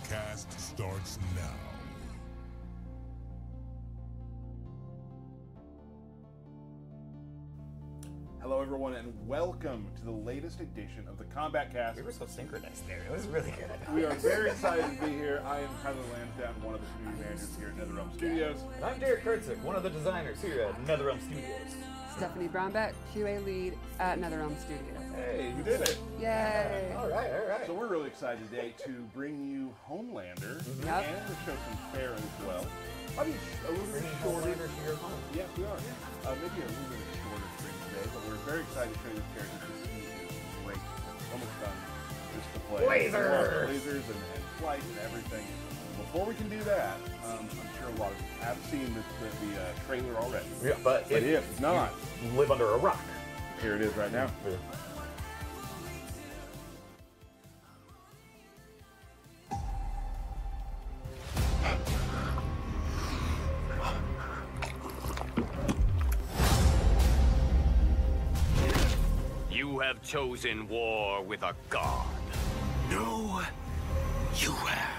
Cast starts now. Hello, everyone, and welcome to the latest edition of the Combat Cast. We were so synchronized there. It was really good. We are very excited to be here. I am Tyler Lansdowne, one of the community managers here at NetherRealm Studios. And I'm Derek Kurtzik, one of the designers here at NetherRealm Studios. Stephanie Brownback, QA lead at NetherRealm Studios. Hey, we did it. Yay! All right, all right. So we're really excited today to bring you Homelander and to show some Farron as well. Probably a little bit shorter. To your home. Yes, we are. Maybe a little bit shorter stream today, but we're very excited to show you this character because he is great. Almost done just to play. Lasers and flight and everything. Before we can do that, I'm sure a lot of you have seen the trailer already. Yeah, but if not, you live under a rock. Here it is right now. Yeah. You have chosen war with a god. No, you have.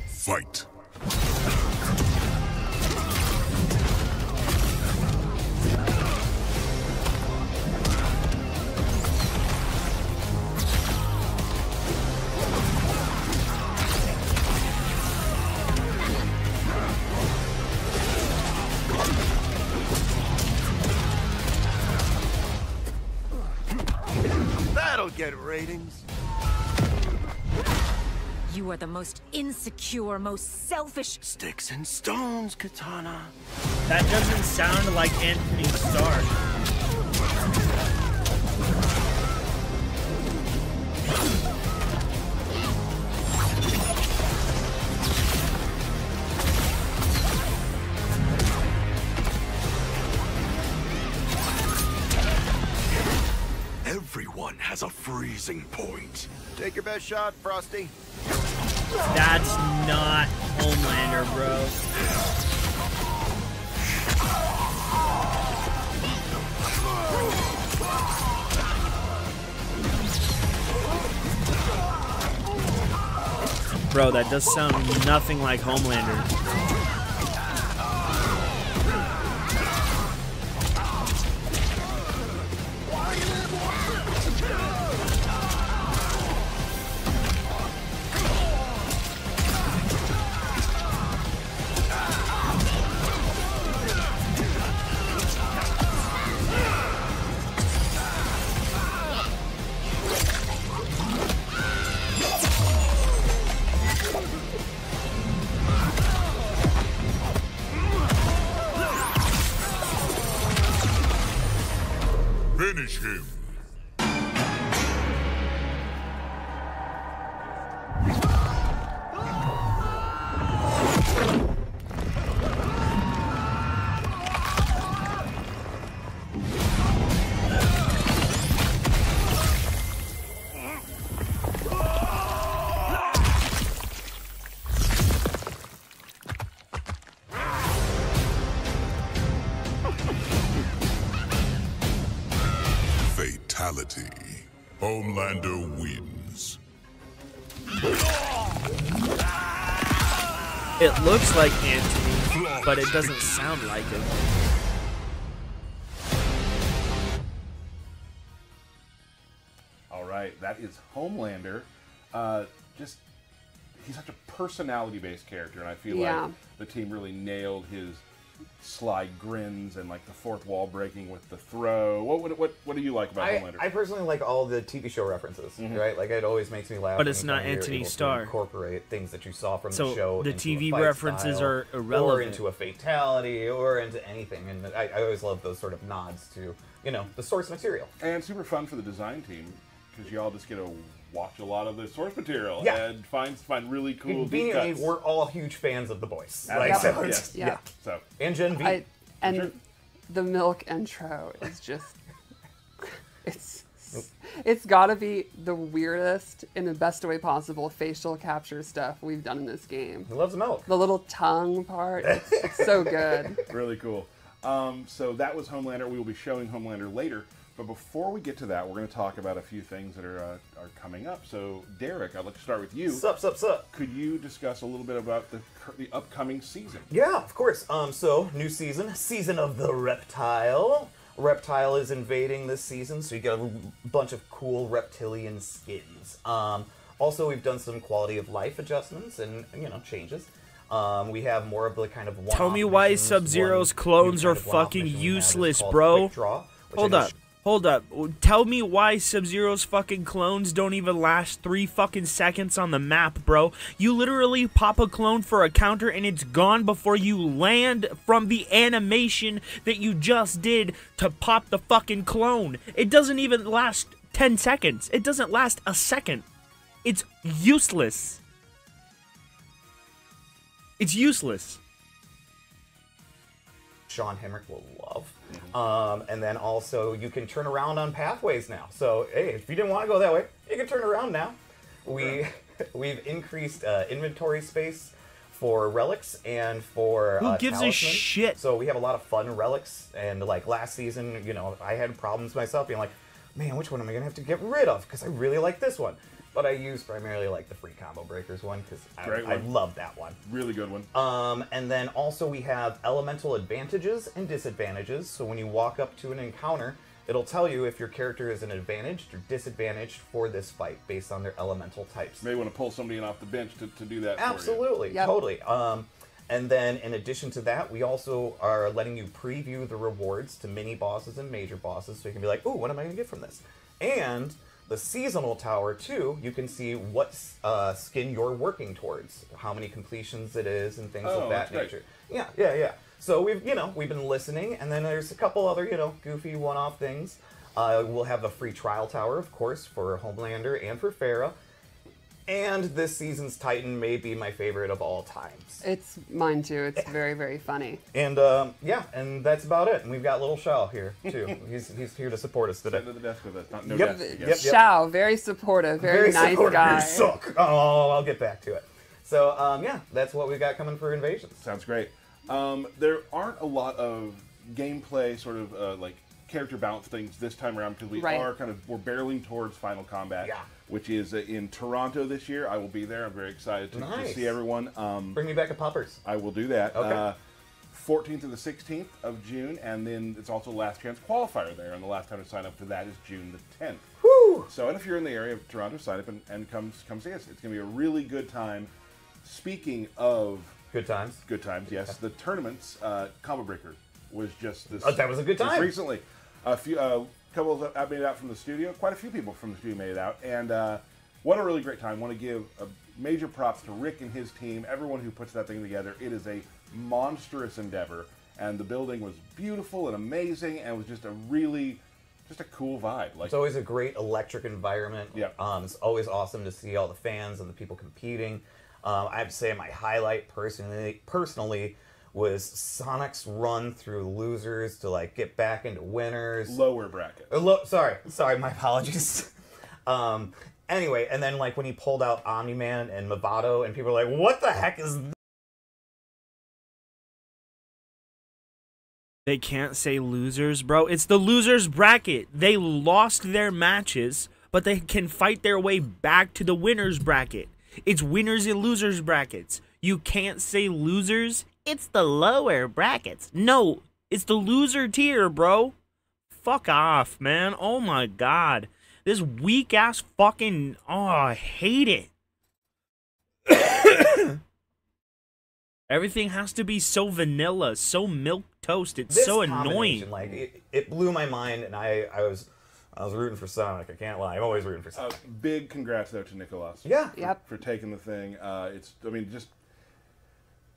Fight. That'll get ratings. You are the most insecure, most selfish. Sticks and stones, Katana. That doesn't sound like Anthony Starr. Everyone has a freezing point. Take your best shot, Frosty. That's not Homelander, bro. Bro, that does sound nothing like Homelander. Finish him. Fatality. Homelander wins. It looks like Anthony, but it doesn't sound like him. All right, that is Homelander. He's such a personality-based character, and I feel like the team really nailed his sly grins and like the fourth wall breaking with the throw. What do you like about Homelander? I personally like all the TV show references, right? Like it always makes me laugh. But it's not Anthony Starr. Incorporate things that you saw from So the show. the into TV a fight references style, are irrelevant. or into a fatality, or into anything. And I always love those sort of nods to the source material. And super fun for the design team because you all just get to watch a lot of the source material Yeah. and find really cool deep Conveniently, cuts. we're all huge fans of The Voice. Absolutely. Like, so Yeah. So and Gen V. And the milk intro is just, it's It's gotta be the weirdest, in the best way possible, facial capture stuff we've done in this game. He loves milk. The little tongue part, it's so good. Really cool. So that was Homelander. We will be showing Homelander later. But before we get to that, we're going to talk about a few things that are coming up. So, Derek, I'd like to start with you. Sup. Could you discuss a little bit about the upcoming season? Yeah, of course. So, new season of the Reptile. Reptile is invading this season, so you get a bunch of cool reptilian skins. Also, we've done some quality of life adjustments and, changes. We have more of the kind of one-off Tell me why missions, Sub-Zero's one clones new are kind of one-off fucking mission we have is useless, called bro. Quick Draw, which Hold I up. just- Hold up. Tell me why Sub-Zero's fucking clones don't even last 3 fucking seconds on the map, bro. You literally pop a clone for a counter and it's gone before you land from the animation that you just did to pop the fucking clone. It doesn't even last 10 seconds. It doesn't last a second. It's useless. It's useless. Sean Hemrick will love. And then also you can turn around on pathways now. So hey, if you didn't want to go that way, you can turn around now. We've increased inventory space for relics and for Who gives a talismans. shit? So we have a lot of fun relics, and like last season, I had problems myself being like, man, which one am I gonna have to get rid of? Because I really like this one. But I use primarily like the free combo breakers one because I love that one. Really good one. And then also we have elemental advantages and disadvantages. So when you walk up to an encounter, it'll tell you if your character is an advantaged or disadvantaged for this fight based on their elemental types. May want to pull somebody in off the bench to do that. Absolutely, for Yep. totally. And then in addition to that, we also are letting you preview the rewards to mini bosses and major bosses, so you can be like, ooh, what am I going to get from this? And the seasonal tower, too, you can see what skin you're working towards, how many completions it is, and things of that nature. Yeah. So we've been listening, and then there's a couple other, goofy one-off things. We'll have a free trial tower, of course, for Homelander and for Farah. And this season's Titan may be my favorite of all times. It's mine too. It's very, very funny. And and that's about it. And we've got little Shao here too. he's here to support us today. Sitting at the desk with us. No Yep. desk. Yep. Shao, very supportive, very nice supportive. guy. You suck. Oh, I'll get back to it. So that's what we've got coming for Invasions. Sounds great. There aren't a lot of gameplay sort of like character balance things this time around because we're barreling towards Final Combat, which is in Toronto this year. I will be there. I'm very excited to see everyone. Bring me back a poppers. I will do that. Okay. 14th to the 16th of June, and then it's also Last Chance Qualifier there, and the last time to sign up for that is June the 10th. Woo! So, and if you're in the area of Toronto, sign up and come see us. It's going to be a really good time. Speaking of good times, yes, the tournaments, Combo Breaker was just this. That was a good time. Recently, a few couple made it out from the studio. Quite a few people from the studio made it out, and what a really great time. Want to give major props to Rick and his team, everyone who puts that thing together. It is a monstrous endeavor, and the building was beautiful and amazing, and it was just a cool vibe. Like, it's always a great electric environment. Yeah. It's always awesome to see all the fans and the people competing. I have to say my highlight personally was Sonic's run through losers to like get back into winners. Lower bracket. Sorry, my apologies. Anyway, and then like when he pulled out Omni-Man and Movado, and people were like, "What the heck is this?" They can't say losers, bro. It's the losers bracket. They lost their matches, but they can fight their way back to the winners bracket. It's winners and losers brackets. You can't say losers. It's the lower brackets. No, it's the loser tier, bro. Fuck off, man. Oh my god. This weak ass fucking... Oh, I hate it. Everything has to be so vanilla, so milquetoast. It's so annoying. Like it blew my mind, and I was rooting for Sonic. I can't lie. I'm always rooting for Sonic. Big congrats though to Nicholas. Yeah. For taking the thing. Just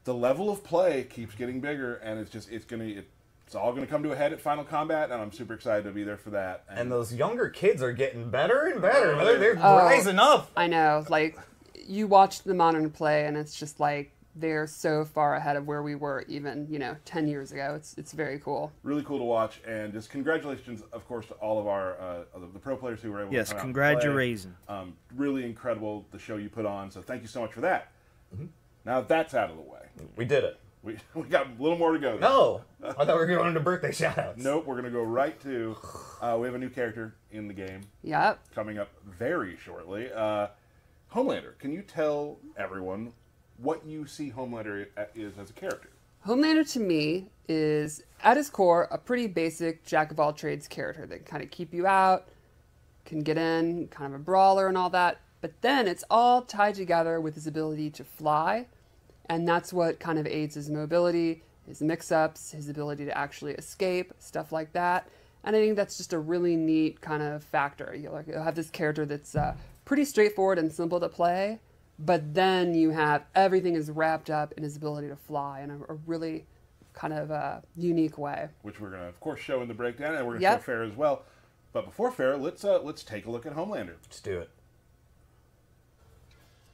the level of play keeps getting bigger, and it's all gonna come to a head at Final Combat, and I'm super excited to be there for that. And those younger kids are getting better and better. They're rising up. I know. Like, you watch the modern play, and it's just like they're so far ahead of where we were even, 10 years ago. It's very cool. Really cool to watch, and just congratulations, of course, to all of our the pro players who were able to come out and play. Congratulations. Really incredible the show you put on, so thank you so much for that. Now that's out of the way. We did it. We got a little more to go. No! I thought we were going into birthday shoutouts. Nope, we're going to go right to, we have a new character in the game. Yep. Coming up very shortly. Homelander, can you tell everyone what you see Homelander is as a character? Homelander to me is, at his core, a pretty basic jack-of-all-trades character that can kind of keep you out, can get in, kind of a brawler and all that, but then it's all tied together with his ability to fly, and that's what kind of aids his mobility, his mix-ups, his ability to actually escape, stuff like that. And I think that's just a really neat kind of factor. You'll have this character that's pretty straightforward and simple to play, but then you have everything is wrapped up in his ability to fly in a really kind of unique way. Which we're going to, of course, show in the breakdown, and we're going to show Fair as well. But before Fair, let's take a look at Homelander. Let's do it.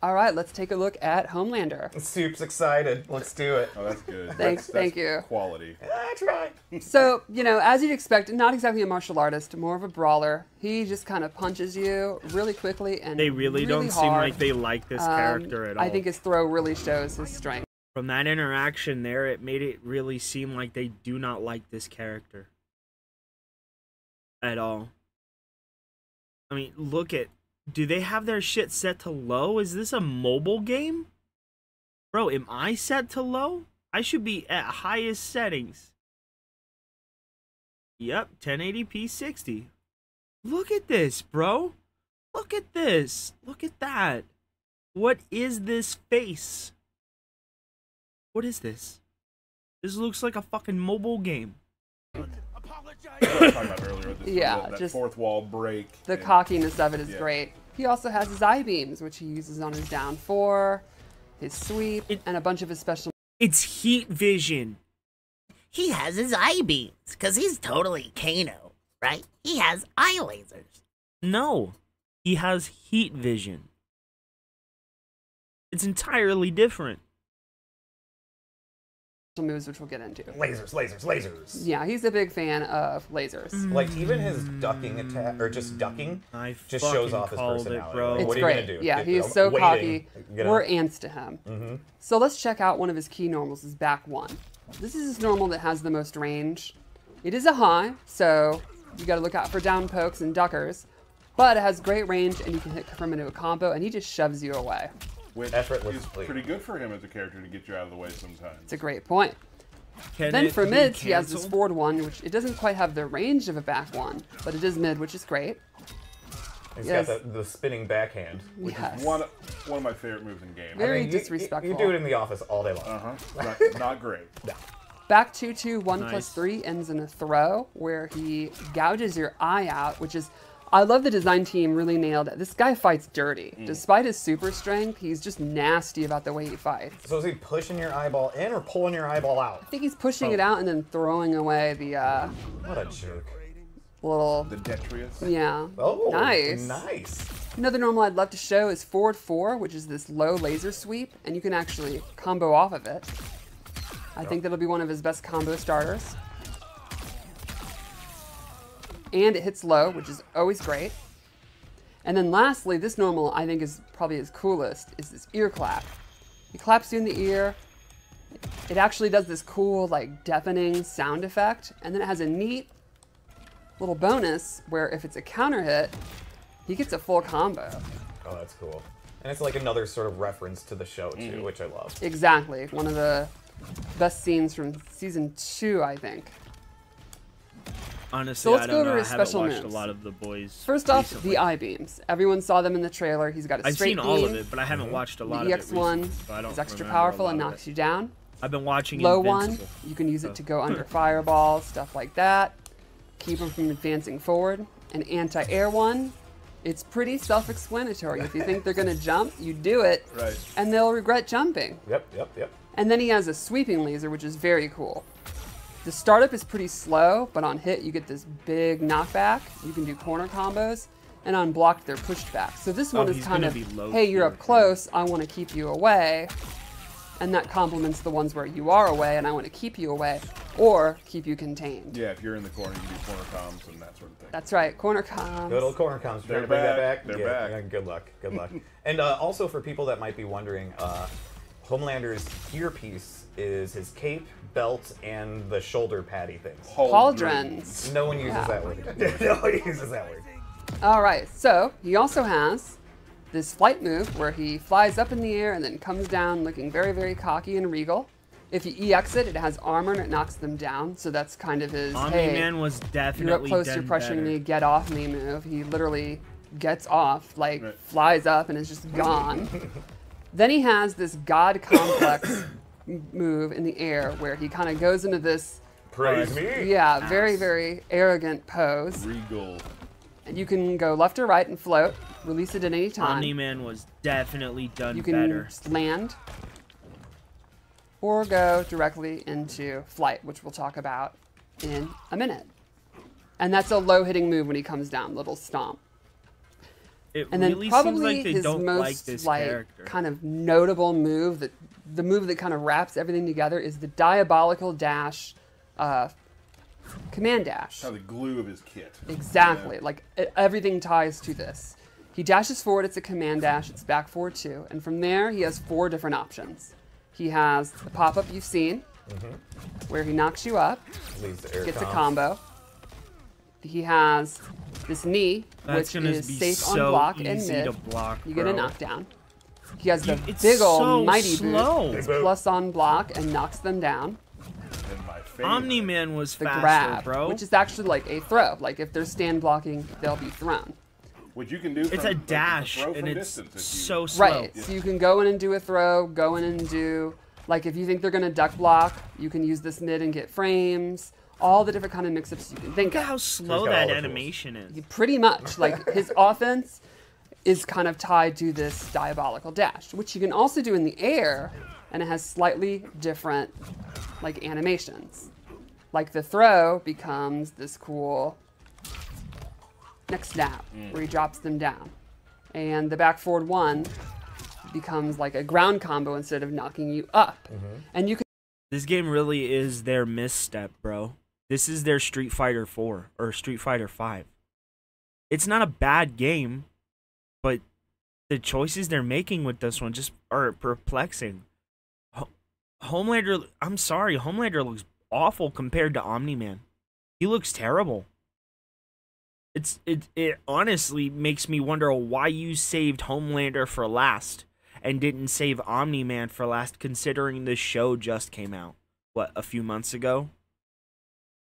All right, let's take a look at Homelander. Soup's excited. Let's do it. Oh, that's good. Thank you. Quality. That's right. So, as you'd expect, not exactly a martial artist, more of a brawler. He just kind of punches you really quickly and They really don't seem hard. like they like this character at all. I think his throw really shows his strength. From that interaction there, it made it really seem like they do not like this character. At all. I mean, look at... Do they have their shit set to low? Is this a mobile game? Bro, am I set to low? I should be at highest settings. Yep, 1080p 60. Look at this, bro. Look at this. Look at that. What is this face? What is this? This looks like a fucking mobile game. We were talking about earlier, that just fourth wall break. The cockiness of it is great. He also has his eye beams, which he uses on his down 4, his sweep, and a bunch of his special... It's heat vision. He has his eye beams, because he's totally Kano, right? He has eye lasers. No, he has heat vision. It's entirely different. moves, which we'll get into. Lasers, lasers, lasers. Yeah, he's a big fan of lasers. Like, even his ducking attack, or just ducking, just shows off his personality. Bro. Like, It's what are great. you gonna do? Yeah, he's so cocky. You know? We're ants to him. So let's check out one of his key normals, his back 1. This is his normal that has the most range. It is a high, so you gotta look out for down pokes and duckers, but it has great range and you can hit from into a combo and he just shoves you away. Which Effortlessly. is pretty good for him as a character to get you out of the way sometimes. It's a great point. Then for mids, he has this forward 1, which it doesn't quite have the range of a back 1, but it is mid, which is great. He's got the spinning backhand. Which is one of my favorite moves in game. Very disrespectful. You do it in the office all day long. Not great. No. Back 2-2, 1+3 ends in a throw where he gouges your eye out, which is, I love the design team really nailed it. This guy fights dirty. Despite his super strength, he's just nasty about the way he fights. So is he pushing your eyeball in or pulling your eyeball out? I think he's pushing it out and then throwing away the What a jerk. little... The Detrius. Yeah. Oh, nice. Nice. Another normal I'd love to show is forward 4, which is this low laser sweep, and you can actually combo off of it. I think that'll be one of his best combo starters. And it hits low, which is always great. And then lastly, this normal I think is probably his coolest, is this ear clap. He claps you in the ear. It actually does this cool, like, deafening sound effect. And then it has a neat little bonus where if it's a counter hit, he gets a full combo. Oh, that's cool. And it's like another sort of reference to the show, too, which I love. Exactly. One of the best scenes from season 2, I think. Honestly, So let's I go don't over know. his I haven't special watched moves. a lot of the boys. First off, recently. the eye beams. Everyone saw them in the trailer. He's got a I've straight seen all of beam. it, but I haven't watched a lot The of it EX1 recently, so I don't is extra remember a powerful lot and of knocks it. you down. I've been watching Low Invincible. 1, you can use it to go under fireballs, stuff like that. Keep him from advancing forward. An anti-air 1, it's pretty self-explanatory. If you think they're going to jump, you do it, Right. and they'll regret jumping. Yep. And then he has a sweeping laser, which is very cool. The startup is pretty slow, but on hit, you get this big knockback. You can do corner combos, and on blocked, they're pushed back. So this one is he's kind gonna of, be low hey, you're tier, up close, I want to keep you away. and that complements the ones where you are away and I want to keep you away or keep you contained. Yeah, if you're in the corner, you can do corner comms and that sort of thing. That's right, corner comms. Good old corner comms. They're Trying to bring that back. back. They're Yeah, back. yeah, good luck. Good luck. And also for people that might be wondering, Homelander's gear piece is his cape, belt, and the shoulder paddy things. Pauldrons. No one uses that word. No one uses that word. All right, so he also has this flight move where he flies up in the air and then comes down looking very, very cocky and regal. If you EX it, it has armor and it knocks them down, so that's kind of his, Omni-Man was definitely you're up close, you're pressuring me, get off me move. He literally gets off, like flies up and is just gone. Then he has this God complex move in the air where he kind of goes into this, Praise me. yeah, very, very arrogant pose. Regal. And you can go left or right and float, release it at any time. Omni-Man was definitely done You can better. just land or go directly into flight, which we'll talk about in a minute. And that's a low hitting move when he comes down, little stomp. It And then really probably seems like they his don't most like this character. kind of notable move, that the move that kind of wraps everything together, is the diabolical dash, command dash. Kind of the glue of his kit. Exactly. Yeah. Like everything ties to this. He dashes forward, it's a command dash, it's back forward too. And from there, he has 4 different options. He has the pop-up you've seen, where he knocks you up, Leads to air gets a comms. combo. He has this knee, That's which gonna is be safe on so block and easy mid. to block, You get a bro. knockdown. He has the It's big old so mighty slow. boost, plus on block, and knocks them down. And my favorite. Omni-Man was The faster, grab, bro. which is actually like a throw. Like if they're stand blocking, they'll be thrown. Which you can do. It's from, a like, dash, throw and from it's distance if you- so slow. Right. So you can go in and do a throw, go in and do, like if you think they're going to duck block, you can use this mid and get frames. All the different kind of mix-ups you can think Look at of. how slow got all that the tools. animation is. Pretty much. Like his offense is kind of tied to this diabolical dash, which you can also do in the air, and it has slightly different like animations. Like the throw becomes this cool next snap where he drops them down. And the back forward one becomes like a ground combo instead of knocking you up. And you can This game really is their misstep, bro. This is their Street Fighter 4 or Street Fighter 5. It's not a bad game, but the choices they're making with this one just are perplexing. Homelander, I'm sorry, Homelander looks awful compared to Omni-Man. He looks terrible. It honestly makes me wonder why you saved Homelander for last and didn't save Omni-Man for last, considering the show just came out, what, a few months ago?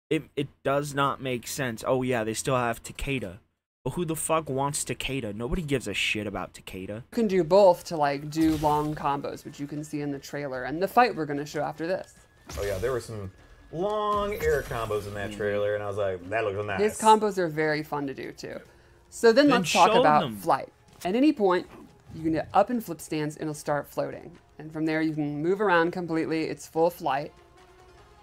It does not make sense. Oh yeah, they still have Takeda. But who the fuck wants Takeda? Nobody gives a shit about Takeda. do both to like do long combos, which you can see in the trailer and the fight we're going to show after this. Oh yeah, there were some long air combos in that trailer, and I was like, that looks nice. His combos are very fun to do too. So then let's talk show about them. flight. At any point, you can get up in flip stance and it'll start floating. And from there you can move around completely. It's full flight.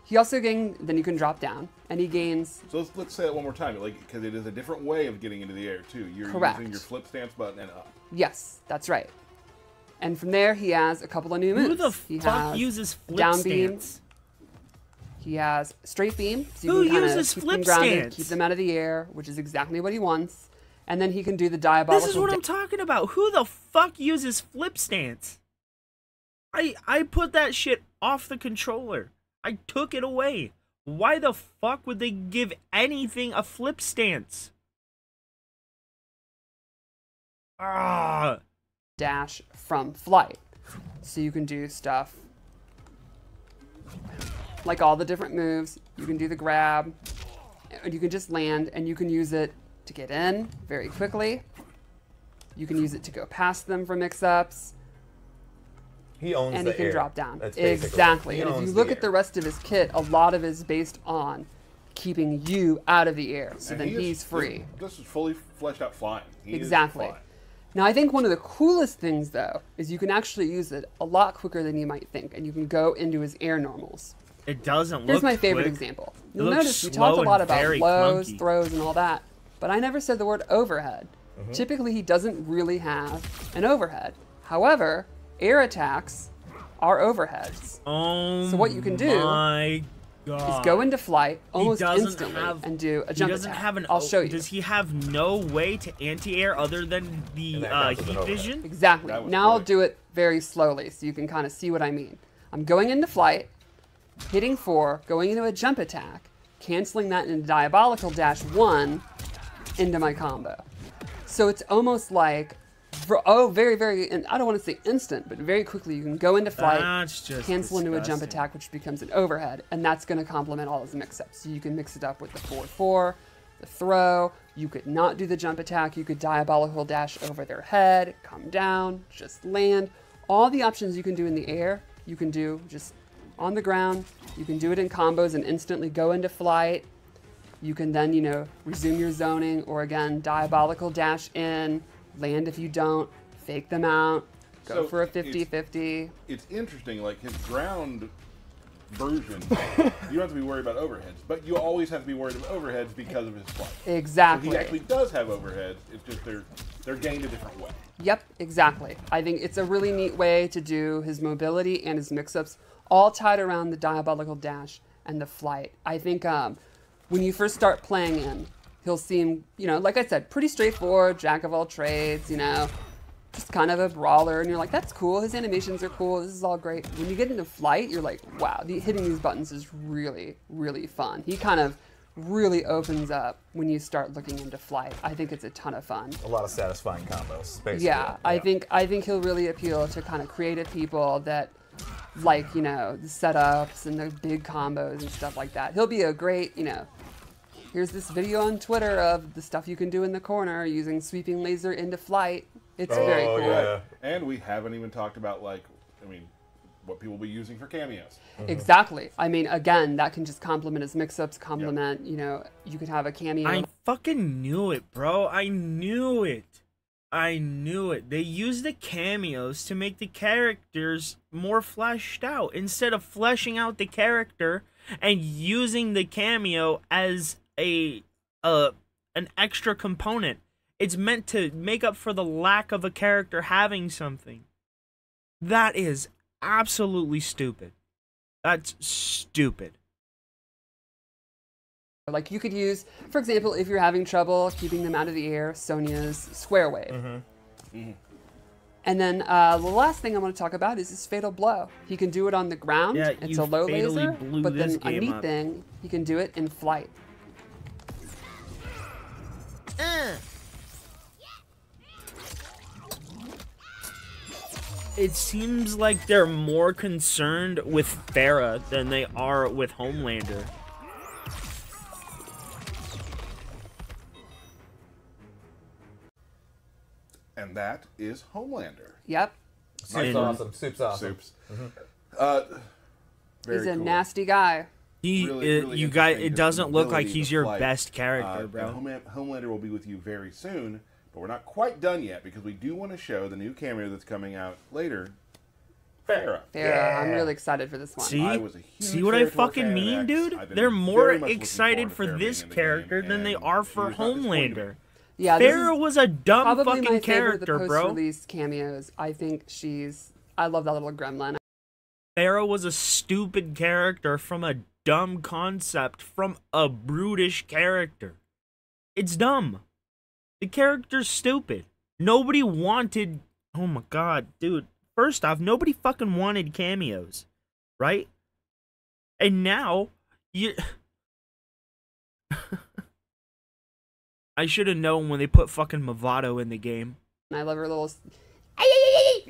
He also then you can drop down, and he gains. So let's say that one more time, like because it is a different way of getting into the air too. You're Correct. using your flip stance button and up. Yes, that's right. And from there he has a couple of new moves. Who the he fuck has uses flip down beam. stance? He has straight beam, so you Who can kind of uses keep flip them grounded, stance? keep them out of the air, which is exactly what he wants. And then he can do the diabolical. This is what I'm talking about. Who the fuck uses flip stance? I put that shit off the controller. I took it away. Why the fuck would they give anything a flip stance? Ah. dash from flight. So you can do stuff like all the different moves. You can do the grab, and you can just land, and you can use it to get in very quickly. You can use it to go past them for mix-ups, He owns and the he can air. drop down. That's basically Exactly. it. He And if you owns look the at the air. rest of his kit, a lot of it is based on keeping you out of the air. So And then he is- he's free. This is fully fleshed out flying. He is Exactly. flying. Now, I think one of the coolest things, though, is you can actually use it a lot quicker than you might think, and you can go into his air normals. It doesn't look Here's my favorite quick. example. It You'll looks notice we slow talked a lot and about very lows, clunky. throws, and all that, but I never said the word overhead. Typically, he doesn't really have an overhead. However, air attacks are overheads. Oh, so what you can do my God. is go into flight almost doesn't instantly have- and do a jump He doesn't attack. have an. I'll show you. Does he have no way to anti-air other than the And that counts as an heat overhead. vision? Exactly. That was Now I'll quick. do it very slowly so you can kind of see what I mean. I'm going into flight, hitting 4, going into a jump attack, canceling that into diabolical dash 1 into my combo. So it's almost like, very, very, and I don't want to say instant, but very quickly you can go into flight, That's just cancel into a jump disgusting. attack, which becomes an overhead, and that's going to complement all his mix-ups. So you can mix it up with the 4-4, the throw. You could not do the jump attack. You could diabolical dash over their head, come down, just land. All the options you can do in the air, you can do just on the ground. You can do it in combos and instantly go into flight. You can then, resume your zoning, or again, diabolical dash in, land if you don't, fake them out, go So for a it's- 50-50. It's interesting, like his ground version, you don't have to be worried about overheads, but you always have to be worried about overheads because of his flight. Exactly. So he actually does have overheads, it's just they're gained a different way. Yep, exactly. I think it's a really neat way to do his mobility and his mix-ups, all tied around the diabolical dash and the flight. I think when you first start playing him, he'll seem, like I said, pretty straightforward, jack of all trades, just kind of a brawler, and you're like, that's cool, his animations are cool, this is all great. When you get into flight, you're like, wow, hitting these buttons is really, really fun. He kind of really opens up when you start looking into flight. I think it's a ton of fun. A lot of satisfying combos, basically. Yeah, I think he'll really appeal to kind of creative people that like, the setups and the big combos and stuff like that. He'll be a great, here's this video on Twitter of the stuff you can do in the corner using sweeping laser into flight. It's very cool. yeah. And we haven't even talked about, what people will be using for cameos. Exactly. I mean, again, that can just complement his mix-ups, complement, you could have a cameo. I fucking knew it, bro. I knew it. They use the cameos to make the characters more fleshed out instead of fleshing out the character and using the cameo as an extra component. It's meant to make up for the lack of a character having something. That is absolutely stupid. That's stupid. Like you could use, for example, if you're having trouble keeping them out of the air, Sonya's Square Wave. And then the last thing I want to talk about is his Fatal Blow. He can do it on the ground. Yeah, it's you a low fatally laser, blew but this then a game neat up. thing, he can do it in flight. It seems like they're more concerned with Farah than they are with Homelander. And that is Homelander. Yep. Soup's And- awesome. Soup's awesome. Soups. He's Very a cool. nasty guy. Really You guys, interesting, it just doesn't the look like ability he's to your fly. best character, And bro. Homelander will be with you very soon, but we're not quite done yet because we do want to show the new cameo that's coming out later. Farah. Farah, I'm really excited for this one. See, I was a huge see what I Farah fan fucking of mean, X. dude? I've been They're more very much looking excited forward to for Farah this being in the character game, than they and are she for was not disappointing me. Homelander. Yeah, this Farah is was a dumb probably fucking my favorite of the character, bro. post-release cameos. I think I love that little gremlin. Farah was a stupid character from a dumb concept from a brutish character. It's dumb. The character's stupid. Nobody wanted... Oh my god, dude. First off, nobody fucking wanted cameos. Right? And now, you... I should have known when they put fucking Movado in the game. I love her little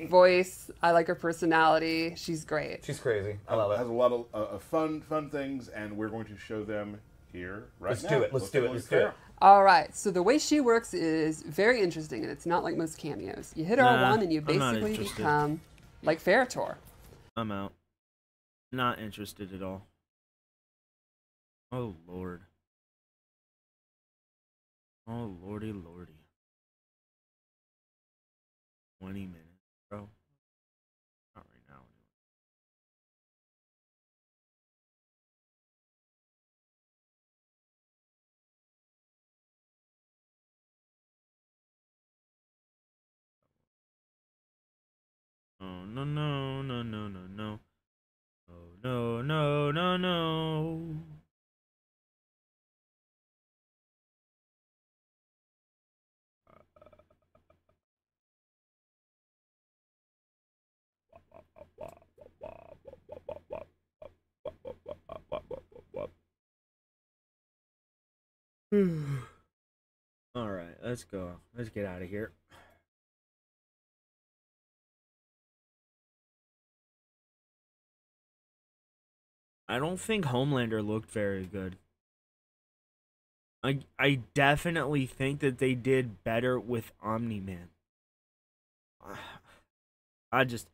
voice. I like her personality. She's great. She's crazy. I love It has it. a lot of fun things, and we're going to show them here right Let's now. do it. Let's do take it. a look Let's at do it. Farah. All right. So the way she works is very interesting, and it's not like most cameos. You hit R1 and you I'm not basically interested. become like Ferritor. I'm out. Not interested at all. Oh, Lord. Oh, lordy, lordy. 20 minutes, bro. Not right now. Oh, no, no, no, no, no, no. No, no, no, no. All right, let's go. Let's get out of here. I don't think Homelander looked very good. I definitely think that they did better with Omni-Man. I just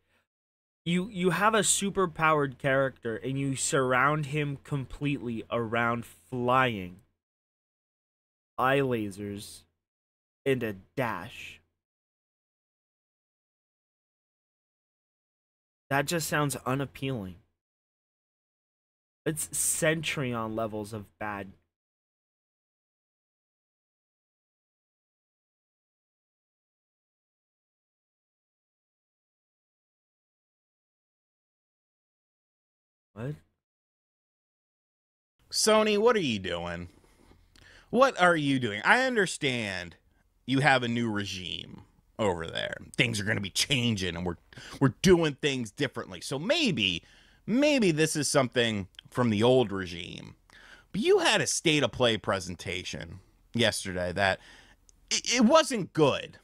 you have a super powered character and you surround him completely around flying, eye lasers, and a dash. That just sounds unappealing. It's Centurion levels of bad. What? Sony, what are you doing? What are you doing? I understand you have a new regime over there. Things are going to be changing and we're doing things differently. So maybe this is something from the old regime. But you had a state of play presentation yesterday that it wasn't good.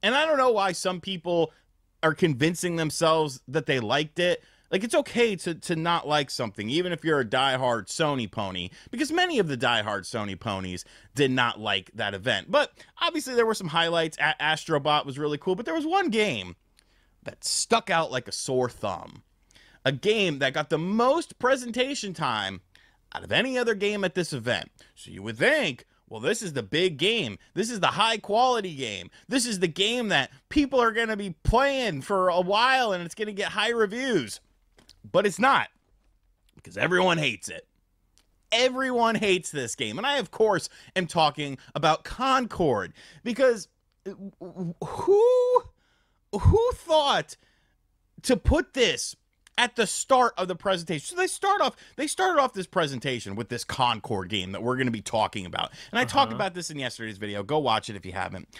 And I don't know why some people are convincing themselves that they liked it. Like, it's okay to not like something, even if you're a diehard Sony pony, because many of the diehard Sony ponies did not like that event. But obviously there were some highlights. Astrobot was really cool, but there was one game that stuck out like a sore thumb. A game that got the most presentation time out of any other game at this event. So you would think, well, this is the big game. This is the high quality game. This is the game that people are going to be playing for a while and it's going to get high reviews. But it's not, because everyone hates it. Everyone hates this game. And I, of course, am talking about Concord, because who thought to put this at the start of the presentation? So they started off this presentation with this Concord game that we're going to be talking about. And I talked about this in yesterday's video. Go watch it if you haven't.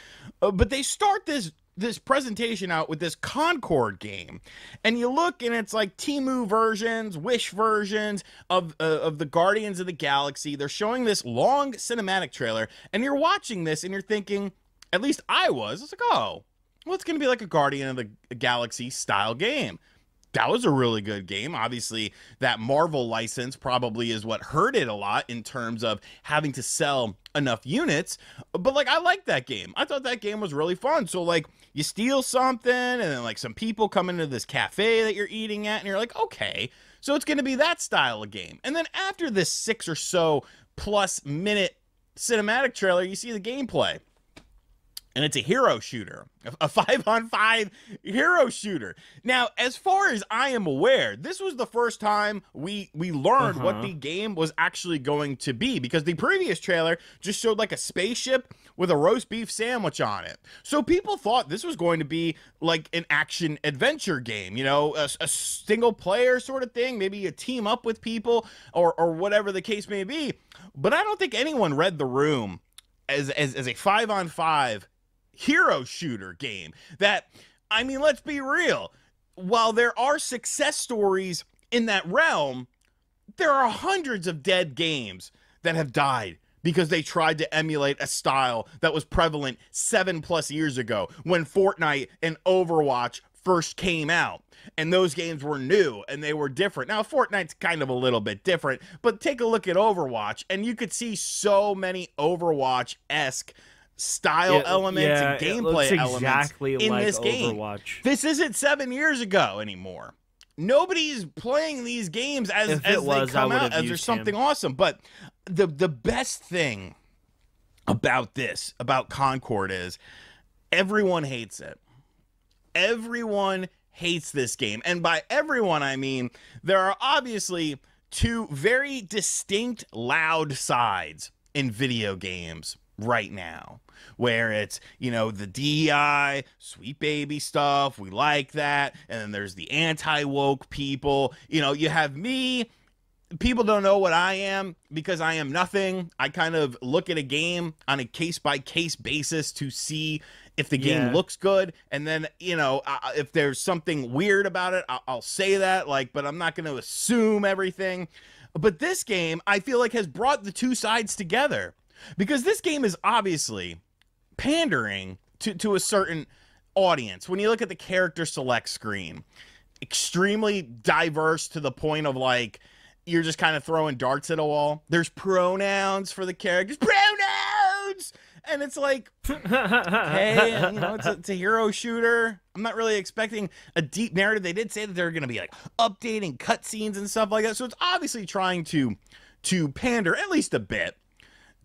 But they start this presentation out with this Concord game, and you look and it's like Temu versions, Wish versions of the Guardians of the Galaxy. They're showing this long cinematic trailer, and you're watching this and you're thinking, at least I was like, oh, well, it's gonna be like a Guardian of the Galaxy style game. That was a really good game. Obviously, that Marvel license probably is what hurt it a lot in terms of having to sell enough units. But, like, I liked that game. I thought that game was really fun. So, like, you steal something, and then, like, some people come into this cafe that you're eating at, and you're like, okay, so it's going to be that style of game. And then after this 6 or so plus minute cinematic trailer, you see the gameplay. And it's a hero shooter, a 5-on-5 hero shooter. Now, as far as I am aware, this was the first time we learned what the game was actually going to be, because the previous trailer just showed like a spaceship with a roast beef sandwich on it. So people thought this was going to be like an action adventure game, you know, a single player sort of thing, maybe a team up with people or whatever the case may be. But I don't think anyone read the room as a 5-on-5 hero shooter game that, I mean, let's be real. While there are success stories in that realm, there are hundreds of dead games that have died because they tried to emulate a style that was prevalent 7+ years ago when Fortnite and Overwatch first came out. And those games were new and they were different. Now, Fortnite's kind of a little bit different, but take a look at Overwatch and you could see so many Overwatch-esque style elements and gameplay elements in like this game. Overwatch. This isn't 7 years ago anymore. Nobody's playing these games as they come out as there's something awesome. But the best thing about this, about Concord, is everyone hates it. Everyone hates this game. And by everyone, I mean there are obviously two very distinct, loud sides in video games right now. where it's, you know, the DEI, sweet baby stuff. We like that. And then there's the anti-woke people. You know, you have me. People don't know what I am because I am nothing. I kind of look at a game on a case-by-case basis to see if the game looks good. And then, you know, if there's something weird about it, I'll say that, like, but I'm not going to assume everything. But this game, I feel like, has brought the two sides together, because this game is obviously pandering to a certain audience. When you look at the character select screen, extremely diverse to the point of, like, you're just kind of throwing darts at a wall. There's pronouns for the characters. Pronouns! And it's like, hey, you know, it's a hero shooter. I'm not really expecting a deep narrative. They did say that they're going to be, like, updating cutscenes and stuff like that. So it's obviously trying to pander at least a bit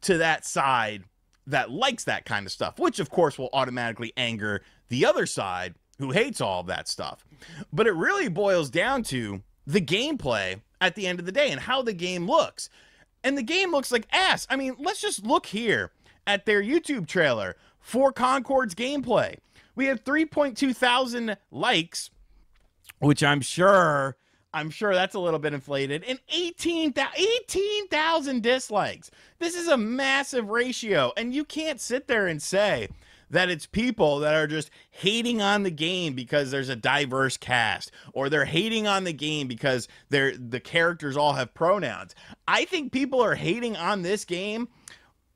to that side that likes that kind of stuff, which, of course, will automatically anger the other side who hates all of that stuff. But it really boils down to the gameplay at the end of the day and how the game looks. And the game looks like ass. I mean, let's just look here at their YouTube trailer for Concord's gameplay. We have 3.2 thousand likes, which I'm sure that's a little bit inflated, and 18,000 dislikes. This is a massive ratio, and you can't sit there and say that it's people that are just hating on the game because there's a diverse cast, or they're hating on the game because the characters all have pronouns. I think people are hating on this game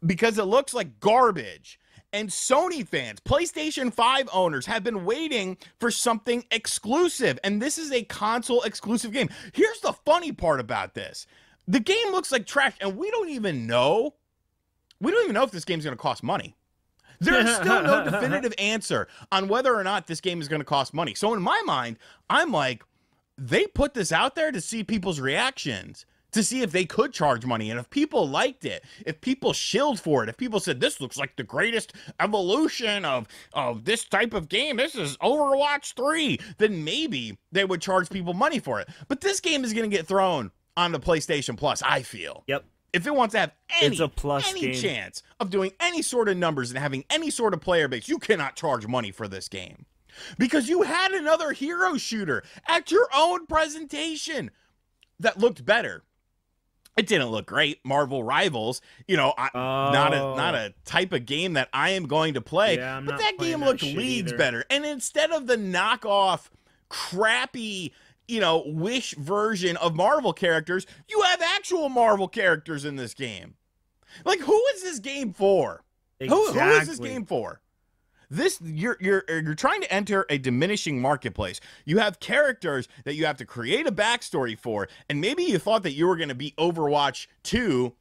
because it looks like garbage. And Sony fans, PlayStation 5 owners, have been waiting for something exclusive. And this is a console exclusive game. Here's the funny part about this. The game looks like trash, and we don't even know if this game's going to cost money. There's still no definitive answer on whether or not this game is going to cost money. So in my mind, I'm like, they put this out there to see people's reactions, to see if they could charge money. And if people liked it, if people shilled for it, if people said, this looks like the greatest evolution of this type of game, this is Overwatch 3, then maybe they would charge people money for it. But this game is going to get thrown on the PlayStation Plus, I feel. Yep. If it wants to have any game. chance of doing any sort of numbers and having any sort of player base, you cannot charge money for this game. Because you had another hero shooter at your own presentation that looked better. It didn't look great. Marvel Rivals, you know, not a type of game that I am going to play. Yeah, but that game looked leagues better. And instead of the knockoff, crappy, you know, Wish version of Marvel characters, you have actual Marvel characters in this game. Like, who is this game for? Exactly. Who is this game for? This you're trying to enter a diminishing marketplace. You have characters that you have to create a backstory for, and maybe you thought that you were going to be Overwatch 2,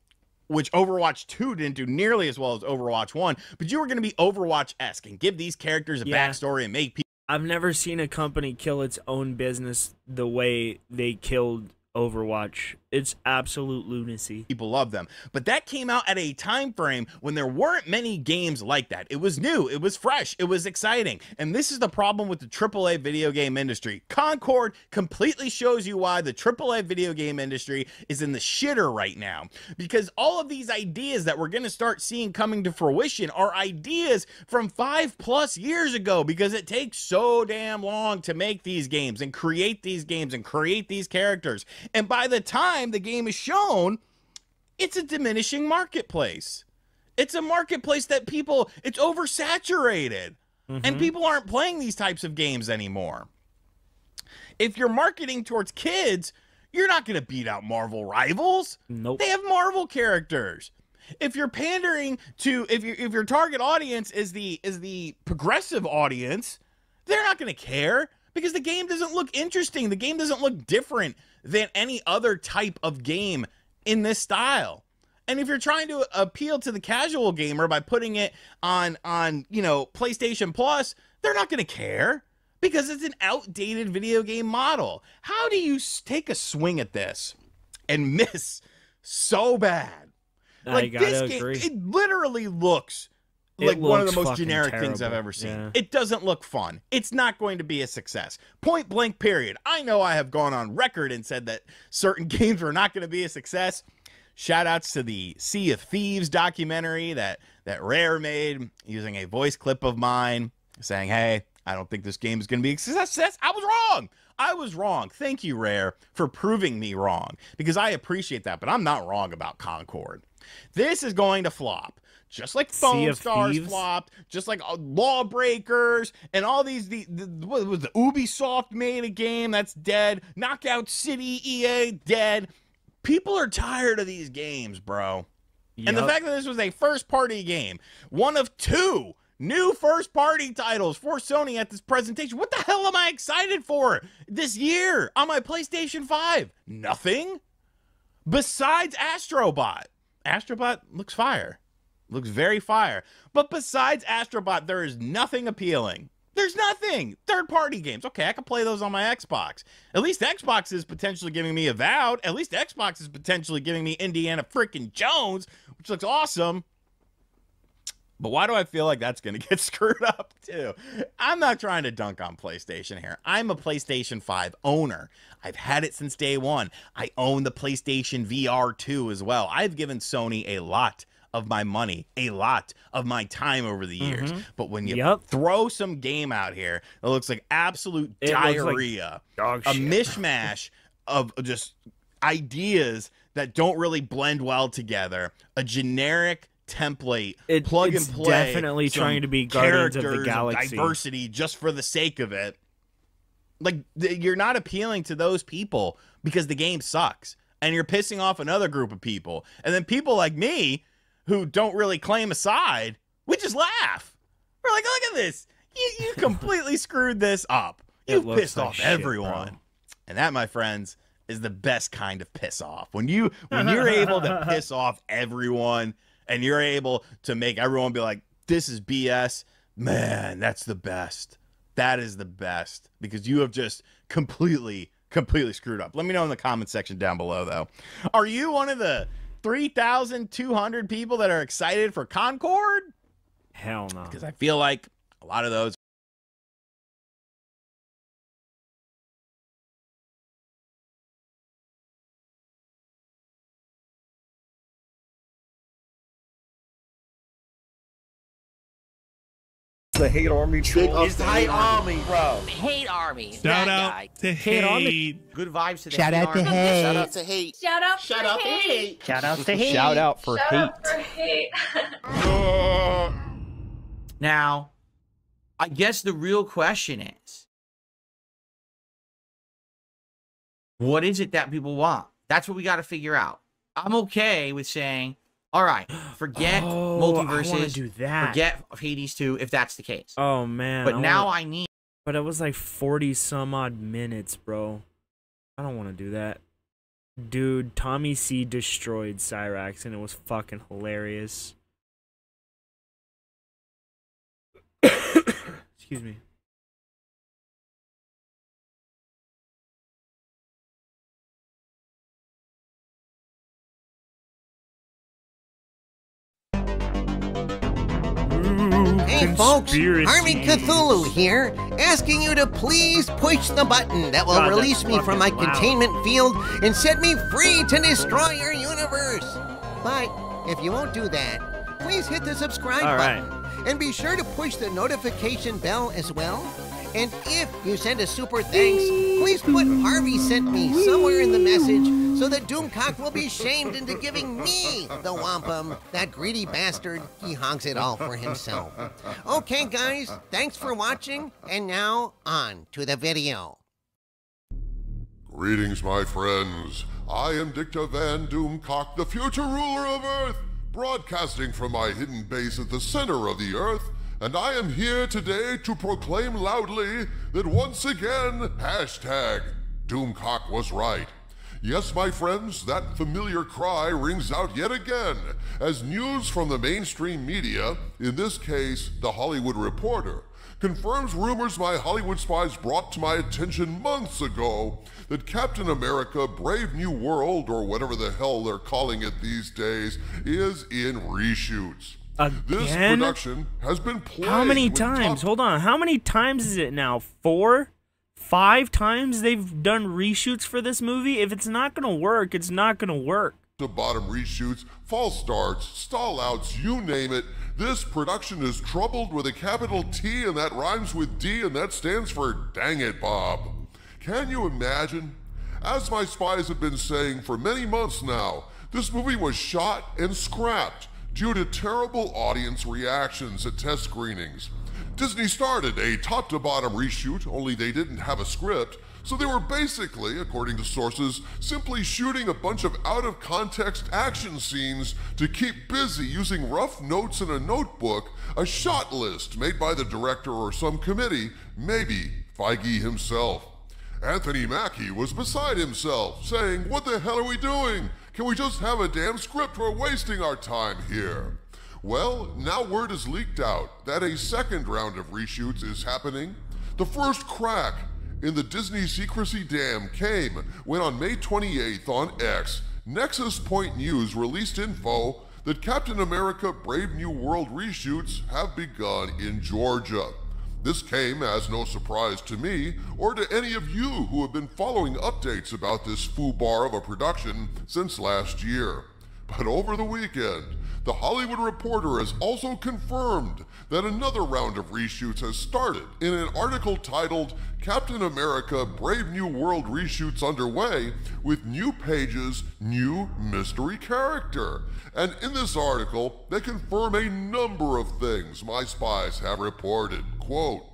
which Overwatch 2 didn't do nearly as well as Overwatch 1, but you were going to be Overwatch-esque and give these characters a backstory and make people. I've never seen a company kill its own business the way they killed Overwatch. It's absolute lunacy. People love them. But that came out at a time frame when there weren't many games like that. It was new, it was fresh, it was exciting. And this is the problem with the AAA video game industry. Concord completely shows you why the AAA video game industry is in the shitter right now. Because all of these ideas that we're going to start seeing coming to fruition are ideas from 5+ years ago, because it takes so damn long to make these games and create these games and create these characters. And by the time the game is shown, it's a diminishing marketplace. It's a marketplace that it's oversaturated. And people aren't playing these types of games anymore. If you're marketing towards kids, you're not going to beat out Marvel Rivals. Nope. They have Marvel characters. If you're pandering to, if your target audience is the progressive audience, they're not going to care, because the game doesn't look interesting. The game doesn't look different than any other type of game in this style. And if you're trying to appeal to the casual gamer by putting it on you know, PlayStation Plus, they're not going to care, because it's an outdated video game model. How do you take a swing at this and miss so bad? Like, this game, it literally looks like one of the most generic things I've ever seen. Yeah. It doesn't look fun. It's not going to be a success. Point blank, period. I know I have gone on record and said that certain games are not going to be a success. Shout outs to the Sea of Thieves documentary that that Rare made using a voice clip of mine saying, hey, I don't think this game is going to be a success. I was wrong. I was wrong. Thank you, Rare, for proving me wrong, because I appreciate that, but I'm not wrong about Concord. This is going to flop. Just like Foam Stars flopped, just like Lawbreakers, and all these, what was the Ubisoft made a game that's dead. Knockout City, EA, dead. People are tired of these games, bro. Yep. And the fact that this was a first-party game, one of 2 new first-party titles for Sony at this presentation. What the hell am I excited for this year on my PlayStation 5? Nothing. Besides Astrobot. Astrobot looks fire. Looks very fire. But besides Astrobot, there is nothing appealing. There's nothing. Third-party games. Okay, I can play those on my Xbox. At least Xbox is potentially giving me Avowed. At least Xbox is potentially giving me Indiana freaking Jones, which looks awesome. But why do I feel like that's going to get screwed up, too? I'm not trying to dunk on PlayStation here. I'm a PlayStation 5 owner. I've had it since day one. I own the PlayStation VR 2 as well. I've given Sony a lot of my money, a lot of my time over the years. But when you throw some game out here that looks like absolute diarrhea, like a mishmash of just ideas that don't really blend well together, a generic template, plug and play, definitely trying to be Guardians of the Galaxy diversity just for the sake of it. Like, you're not appealing to those people because the game sucks, and you're pissing off another group of people, and then people like me who don't really claim a side, we just laugh. We're like, look at this, you completely screwed this up. You pissed off everyone. And that, my friends, is the best kind of piss off. When you're able to piss off everyone, and you're able to make everyone be like, this is BS, man, that's the best. That is the best, because you have just completely screwed up. Let me know in the comment section down below, though. Are you one of the 3,200 people that are excited for Concord? Hell no. Because I feel like a lot of those. The hate army troll. It's the hate army, bro. Hate army. Shout out to hate. Good vibes to the Shout hate out to army. hate. Shout out to hate. Shout out Shout for out to hate. hate. Shout out to hate. Shout out for hate. Now, I guess the real question is, what is it that people want? That's what we got to figure out. I'm okay with saying, all right, forget Multiversus, I wanna do that. forget Hades 2, if that's the case. Oh, man. But now I need... But it was like 40 some odd minutes, bro. I don't want to do that. Dude, Tommy C destroyed Cyrax, and it was fucking hilarious. Excuse me. Hey folks, Army Cthulhu here, asking you to please push the button that will release me from my containment field and set me free to destroy your universe. But if you won't do that, please hit the subscribe button and be sure to push the notification bell as well. And if you send a super thanks, please put Harvey sent me somewhere in the message so that Doomcock will be shamed into giving me the wampum. That greedy bastard, he honks it all for himself. Okay, guys, thanks for watching, and now on to the video. Greetings, my friends. I am Dicta Van Doomcock, the future ruler of Earth, broadcasting from my hidden base at the center of the Earth. And I am here today to proclaim loudly that once again, #Doomcock was right. Yes, my friends, that familiar cry rings out yet again as news from the mainstream media, in this case, The Hollywood Reporter, confirms rumors my Hollywood spies brought to my attention months ago that Captain America Brave New World, or whatever the hell they're calling it these days, is in reshoots. This production has been plagued. How many times? Hold on. How many times is it now? 4? 5 times they've done reshoots for this movie? If it's not going to work, it's not going to work. top-to-bottom reshoots, false starts, stall-outs, you name it. This production is troubled with a capital T, and that rhymes with D, and that stands for dang it, Bob. Can you imagine? As my spies have been saying for many months now, this movie was shot and scrapped due to terrible audience reactions at test screenings. Disney started a top-to-bottom reshoot, only they didn't have a script, so they were basically, according to sources, simply shooting a bunch of out-of-context action scenes to keep busy using rough notes in a notebook, a shot list made by the director or some committee, maybe Feige himself. Anthony Mackie was beside himself, saying, "What the hell are we doing? Can we just have a damn script? We're wasting our time here." Well, now word is leaked out that a second round of reshoots is happening. The first crack in the Disney secrecy dam came when on May 28th on X, Nexus Point News released info that Captain America Brave New World reshoots have begun in Georgia. This came as no surprise to me or to any of you who have been following updates about this foobar of a production since last year. But over the weekend, The Hollywood Reporter has also confirmed that another round of reshoots has started in an article titled Captain America Brave New World Reshoots Underway with new pages, new mystery character. And in this article, they confirm a number of things my spies have reported. Quote,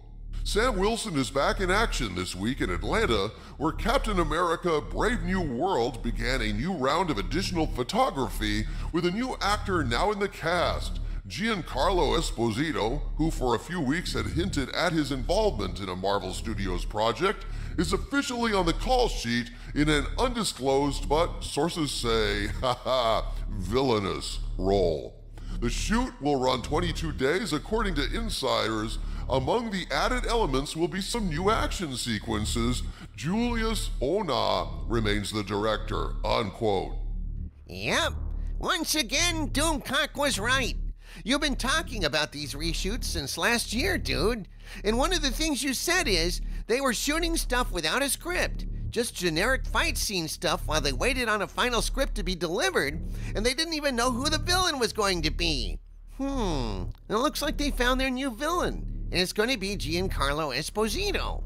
Sam Wilson is back in action this week in Atlanta, where Captain America Brave New World began a new round of additional photography with a new actor now in the cast. Giancarlo Esposito, who for a few weeks had hinted at his involvement in a Marvel Studios project, is officially on the call sheet in an undisclosed but, sources say, villainous role. The shoot will run 22 days according to insiders. Among the added elements will be some new action sequences. Julius Ona remains the director, unquote. Yep. Once again, Doomcock was right. You've been talking about these reshoots since last year, dude. And one of the things you said is they were shooting stuff without a script. Just generic fight scene stuff while they waited on a final script to be delivered, and they didn't even know who the villain was going to be. It looks like they found their new villain. And it's going to be Giancarlo Esposito.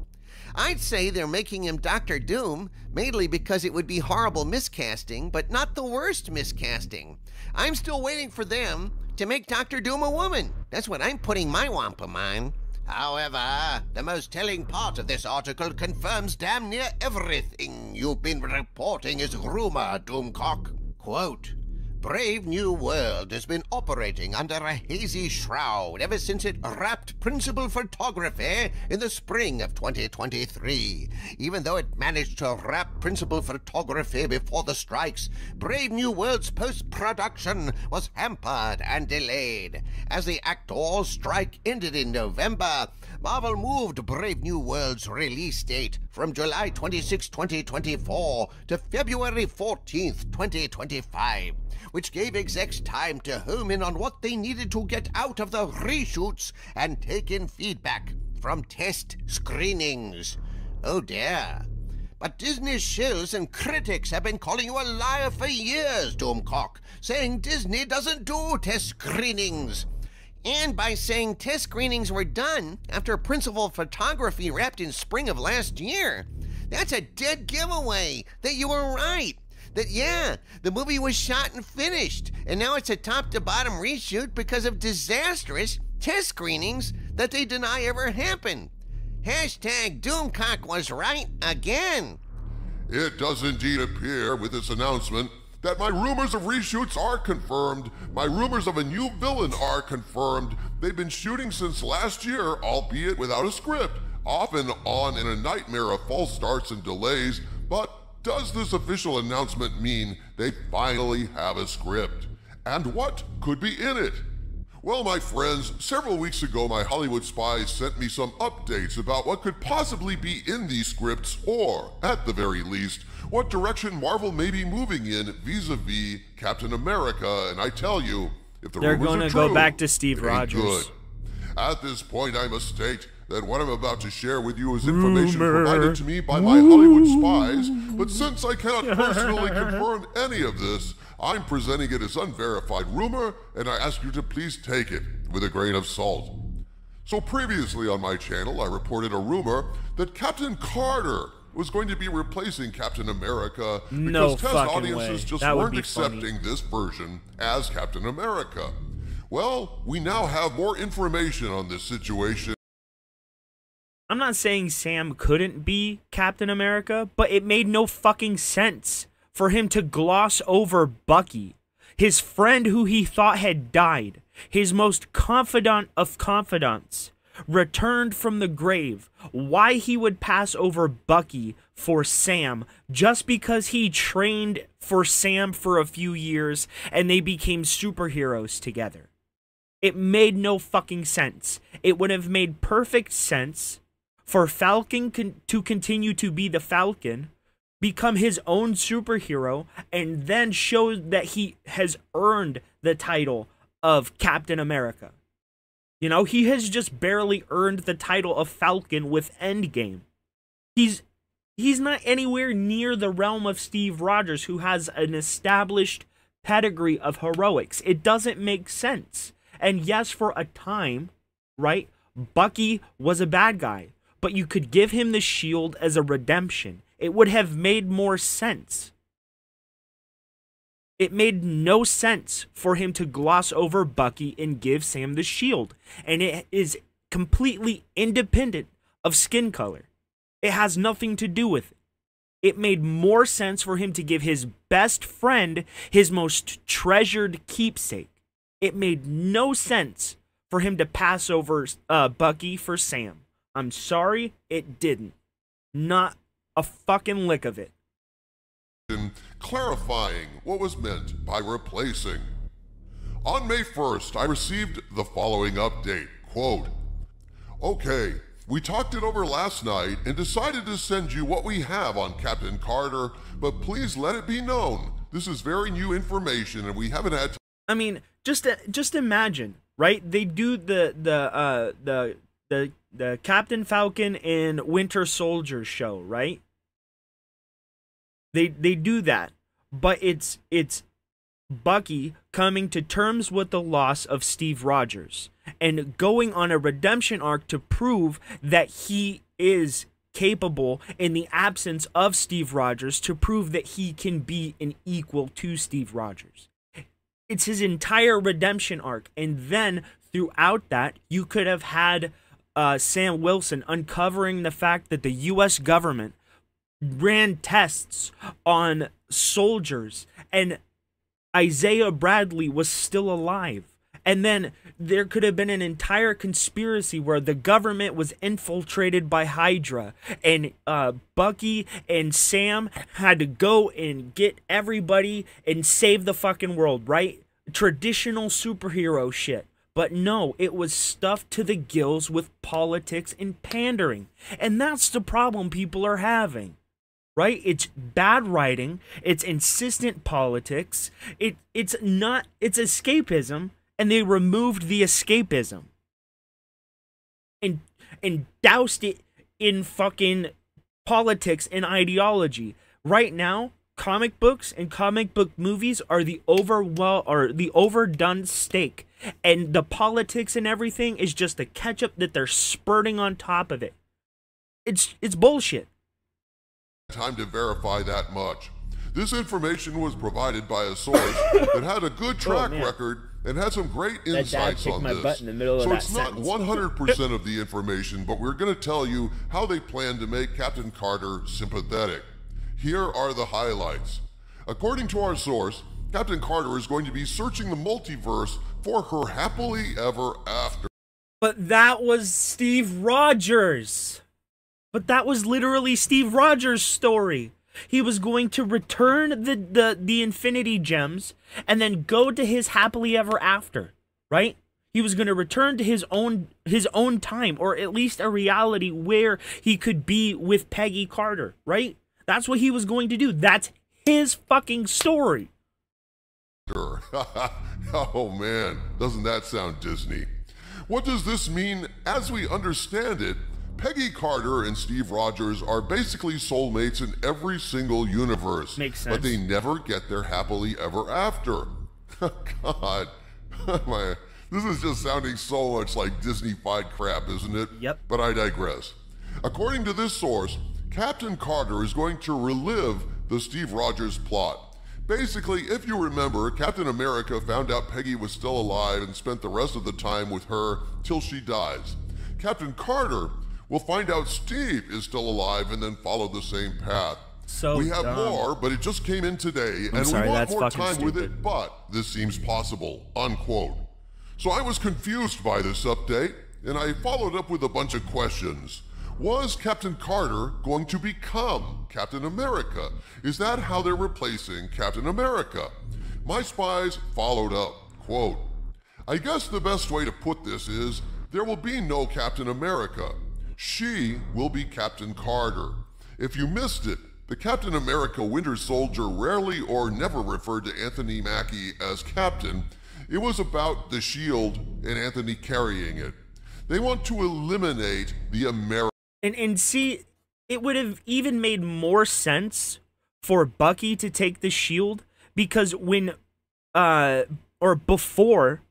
I'd say they're making him Dr. Doom, mainly because it would be horrible miscasting, but not the worst miscasting. I'm still waiting for them to make Dr. Doom a woman. That's what I'm putting my wampum on. However, the most telling part of this article confirms damn near everything you've been reporting is rumor, Doomcock. Quote, Brave New World has been operating under a hazy shroud ever since it wrapped principal photography in the spring of 2023. Even though it managed to wrap principal photography before the strikes, Brave New World's post-production was hampered and delayed. As the actors' strike ended in November, Marvel moved Brave New World's release date from July 26, 2024 to February 14th, 2025. Which gave execs time to home in on what they needed to get out of the reshoots and take in feedback from test screenings. Oh dear. But Disney's shills and critics have been calling you a liar for years, Doomcock, saying Disney doesn't do test screenings. And by saying test screenings were done after principal photography wrapped in spring of last year, that's a dead giveaway that you were right. That, yeah, the movie was shot and finished, and now it's a top-to-bottom reshoot because of disastrous test screenings that they deny ever happened. Hashtag Doomcock was right again. It does indeed appear with this announcement that my rumors of reshoots are confirmed. My rumors of a new villain are confirmed. They've been shooting since last year, albeit without a script, off and on in a nightmare of false starts and delays, but does this official announcement mean they finally have a script? And what could be in it? Well, my friends, several weeks ago my Hollywood spies sent me some updates about what could possibly be in these scripts, or, at the very least, what direction Marvel may be moving in vis-a-vis Captain America, and I tell you, if the they're rumors going are to true, go back to Steve it ain't Rogers. good. At this point, I must state that what I'm about to share with you is information provided to me by my Hollywood spies, but since I cannot personally confirm any of this, I'm presenting it as unverified rumor, and I ask you to please take it with a grain of salt. So previously on my channel, I reported a rumor that Captain Carter was going to be replacing Captain America because test audiences just weren't accepting this version as Captain America. Well, we now have more information on this situation. I'm not saying Sam couldn't be Captain America, but it made no fucking sense for him to gloss over Bucky, his friend who he thought had died, his most confidant of confidants, returned from the grave. Why he would pass over Bucky for Sam just because he trained for Sam for a few years and they became superheroes together. It made no fucking sense. It would have made perfect sense for Falcon to continue to be the Falcon, become his own superhero, and then show that he has earned the title of Captain America. You know, he has just barely earned the title of Falcon with Endgame. He's not anywhere near the realm of Steve Rogers, who has an established pedigree of heroics. It doesn't make sense. And yes, for a time, right, Bucky was a bad guy, but you could give him the shield as a redemption. It would have made more sense. It made no sense for him to gloss over Bucky and give Sam the shield. And it is completely independent of skin color. It has nothing to do with it. It made more sense for him to give his best friend his most treasured keepsake. It made no sense for him to pass over Bucky for Sam. I'm sorry, it didn't. Not a fucking lick of it. Clarifying what was meant by replacing. On May 1st, I received the following update, quote, "Okay, we talked it over last night and decided to send you what we have on Captain Carter, but please let it be known, this is very new information and we haven't had time." I mean, just imagine, right? They do the Captain Falcon and Winter Soldier show, right? They do that, but it's Bucky coming to terms with the loss of Steve Rogers and going on a redemption arc to prove that he is capable in the absence of Steve Rogers, to prove that he can be an equal to Steve Rogers. It's his entire redemption arc, and then throughout that, you could have had Sam Wilson uncovering the fact that the U.S. government ran tests on soldiers and Isaiah Bradley was still alive. And then there could have been an entire conspiracy where the government was infiltrated by Hydra, and Bucky and Sam had to go and get everybody and save the fucking world, right? Traditional superhero shit. But no, it was stuffed to the gills with politics and pandering. And that's the problem people are having. Right? It's bad writing, it's insistent politics, it's escapism, and they removed the escapism. And doused it in fucking politics and ideology. Right now, comic books and comic book movies are the overdone steak. And the politics and everything is just the ketchup that they're spurting on top of it. It's bullshit. Time to verify that much. This information was provided by a source that had a good track record and had some great insights on this. So it's not 100% of the information, but we're going to tell you how they plan to make Captain Carter sympathetic. Here are the highlights. According to our source, Captain Carter is going to be searching the multiverse for her happily ever after. But that was Steve Rogers. But that was literally Steve Rogers' story. He was going to return the Infinity Gems and then go to his happily ever after, right? He was going to return to his own time, or at least a reality where he could be with Peggy Carter, right? That's what he was going to do. That's his fucking story. Oh man, doesn't that sound Disney? What does this mean as we understand it? Peggy Carter and Steve Rogers are basically soulmates in every single universe. Makes sense. But they never get their happily ever after. God, this is just sounding so much like Disney-fied crap, isn't it? Yep. But I digress. According to this source, Captain Carter is going to relive the Steve Rogers plot. Basically, if you remember, Captain America found out Peggy was still alive and spent the rest of the time with her till she dies. Captain Carter will find out Steve is still alive and then follow the same path. So we have dumb. more, but it just came in today, and sorry, we want that's more fucking time with stupid. it, but this seems possible, unquote. So I was confused by this update, and I followed up with a bunch of questions. Was Captain Carter going to become Captain America? Is that how they're replacing Captain America? My spies followed up, quote, I guess the best way to put this is, there will be no Captain America. She will be Captain Carter. If you missed it, the Captain America Winter Soldier rarely or never referred to Anthony Mackie as Captain. It was about the shield and Anthony carrying it. They want to eliminate the American. And see, it would have even made more sense for Bucky to take the shield, because when or before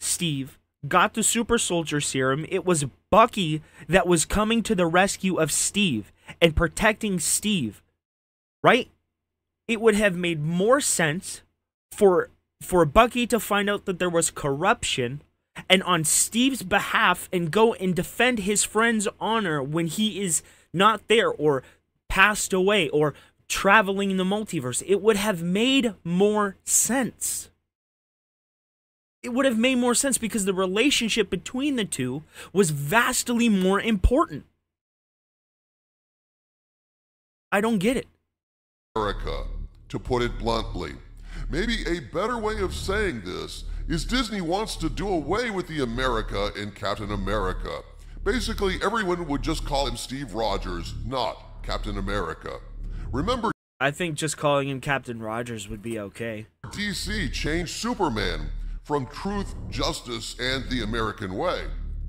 Steve got the super soldier serum, it was Bucky that was coming to the rescue of Steve and protecting Steve, right? It would have made more sense for Bucky to find out that there was corruption and on Steve's behalf and go and defend his friend's honor when he is not there or passed away or traveling in the multiverse. It would have made more sense. It would have made more sense because the relationship between the two was vastly more important. I don't get it. America, to put it bluntly. Maybe a better way of saying this is Disney wants to do away with the America in Captain America. Basically, everyone would just call him Steve Rogers, not Captain America. Remember, I think just calling him Captain Rogers would be okay. DC changed Superman from truth, justice, and the American way.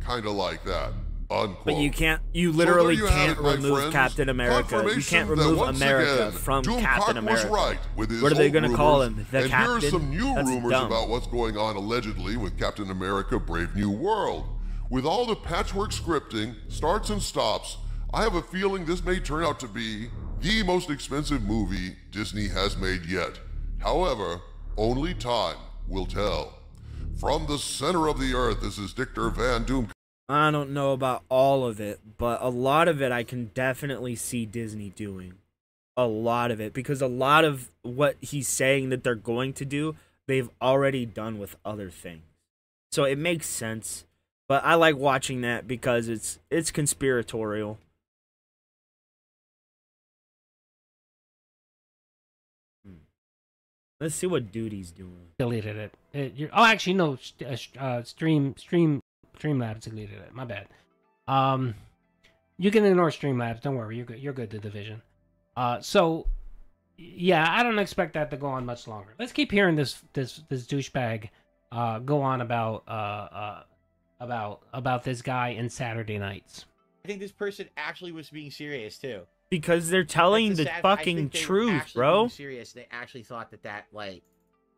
Kinda like that. Unquote. But you literally So can't remove Captain America. You can't remove America from Captain America. Right with his What are they old going to call him? rumors. The and Captain? Here are some new That's rumors dumb. about what's going on allegedly with Captain America Brave New World. With all the patchwork scripting, starts and stops, I have a feeling this may turn out to be the most expensive movie Disney has made yet. However, only time will tell. From the center of the earth, this is Dictor Van Doom. I don't know about all of it, but a lot of it I can definitely see Disney doing. A lot of it. Because a lot of what he's saying that they're going to do, they've already done with other things. So it makes sense. But I like watching that because it's conspiratorial. Let's see what Duty's doing. Deleted it. Oh, actually, no. Streamlabs deleted it. My bad. You can ignore Streamlabs. Don't worry. You're good. You're good to Division. So, yeah, I don't expect that to go on much longer. Let's keep hearing this douchebag go on about this guy in Saturday Nights. I think this person actually was being serious too. Because they're telling the fucking truth, bro. Being serious. They actually thought that like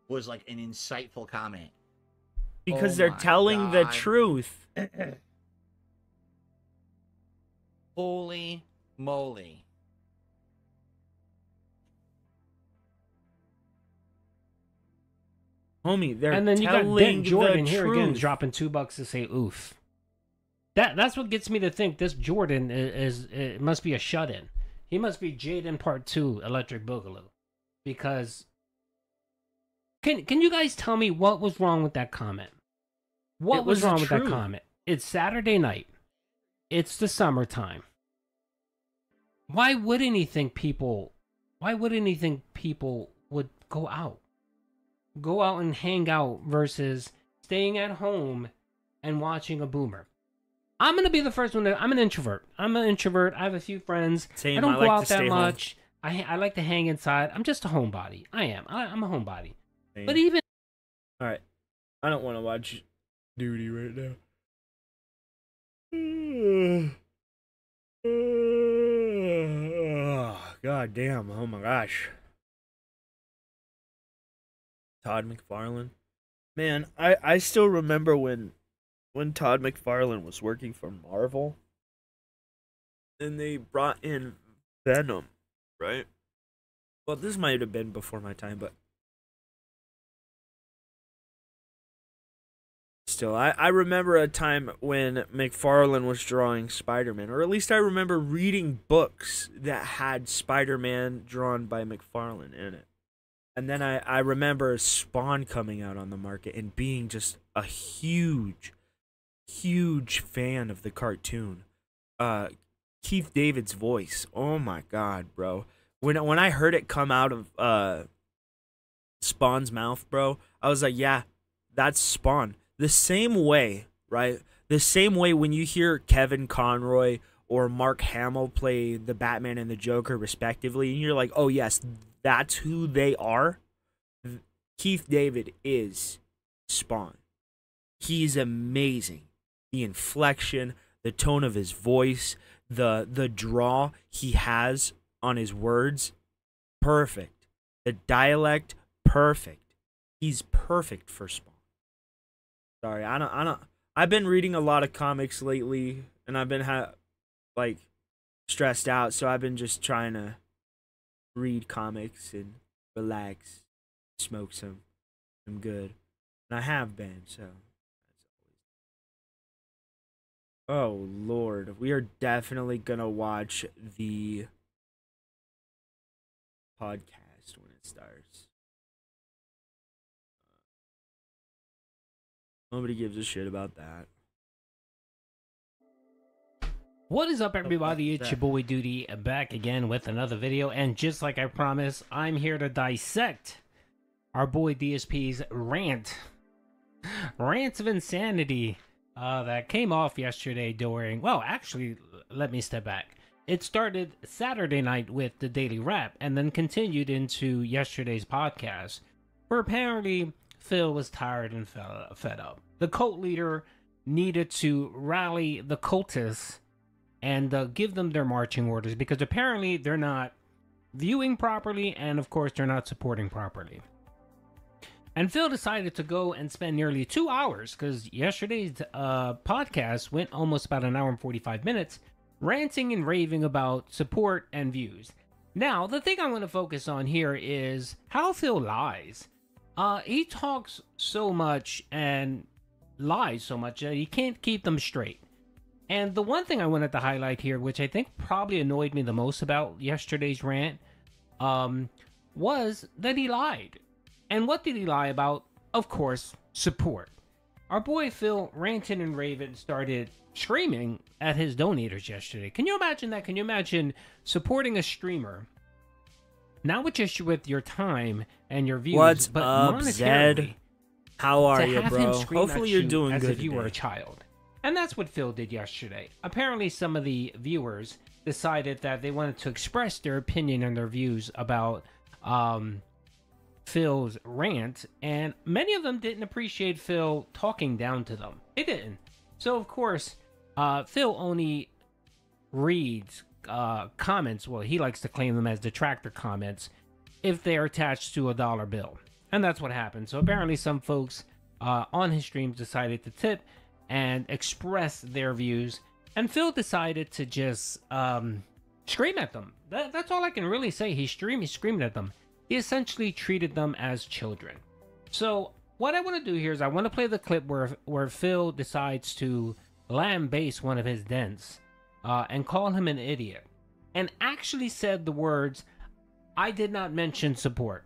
was like an insightful comment. Because they're telling the truth. Holy moly. Homie, they're and then you got telling Ben Jordan the here truth. again dropping $2 to say oof. That's what gets me to think this Jordan it must be a shut-in. He must be Jaden Part 2 Electric Boogaloo. Because can you guys tell me what was wrong with that comment? What was wrong with that comment? It's Saturday night. It's the summertime. Why wouldn't he think people would go out? Go out and hang out versus staying at home and watching a boomer. I'm going to be the first one I'm an introvert. I have a few friends. Same. I don't I go like out to stay that home. much. I like to hang inside. I'm just a homebody. I am. I'm a homebody. Same. But even... Alright. I don't want to watch Duty right now. God damn. Oh my gosh. Todd McFarlane. Man, I still remember when Todd McFarlane was working for Marvel and they brought in Venom, right? Well, this might have been before my time, but still, I remember a time when McFarlane was drawing Spider-Man, or at least I remember reading books that had Spider-Man drawn by McFarlane in it. And then I remember Spawn coming out on the market and being just a huge fan of the cartoon. Keith David's voice, oh my god, bro. When I heard it come out of Spawn's mouth, bro, I was like, yeah, that's Spawn. The same way, right? The same way when you hear Kevin Conroy or Mark Hamill play the Batman and the Joker respectively, and you're like, oh yes, that's who they are. Keith David is Spawn. He's amazing. The inflection, the tone of his voice, the draw he has on his words, perfect. The dialect, perfect. He's perfect for Spawn. Sorry, I don't. I've been reading a lot of comics lately, and I've been stressed out, so I've been just trying to read comics and relax, smoke some good, and I have been. So, oh Lord, we are definitely gonna watch the podcast when it starts. Nobody gives a shit about that. What is up, everybody? It's your boy Duty back again with another video, and just like I promised, I'm here to dissect our boy DSP's rants of insanity that came off yesterday during, well, actually, let me step back. It started Saturday night with the Daily Wrap and then continued into yesterday's podcast, where apparently Phil was tired and fed up. The cult leader needed to rally the cultists and give them their marching orders, because apparently they're not viewing properly, and of course they're not supporting properly. And Phil decided to go and spend nearly 2 hours, because yesterday's podcast went almost about an hour and 45 minutes, ranting and raving about support and views. Now, the thing I'm going to focus on here is how Phil lies. He talks so much and lies so much that he can't keep them straight. And the one thing I wanted to highlight here, which I think probably annoyed me the most about yesterday's rant, was that he lied. And what did he lie about? Of course, support. Our boy Phil ranted and raved, started screaming at his donators yesterday. Can you imagine that? Can you imagine supporting a streamer, not just with your time and your views, What's but up, monetarily? Zed? How are you, bro? Hopefully you're doing as good if you were a today. child. And that's what Phil did yesterday. Apparently, some of the viewers decided that they wanted to express their opinion and their views about Phil's rant, and many of them didn't appreciate Phil talking down to them. They didn't. So, of course, Phil only reads comments, well, he likes to claim them as detractor comments, if they're attached to a dollar bill. And that's what happened. So apparently some folks on his streams decided to tip and express their views, and Phil decided to just scream at them. That's all I can really say. He screamed at them. He essentially treated them as children. So what I want to do here is I want to play the clip where Phil decides to lambaste one of his dents and call him an idiot, and actually said the words, "I did not mention support."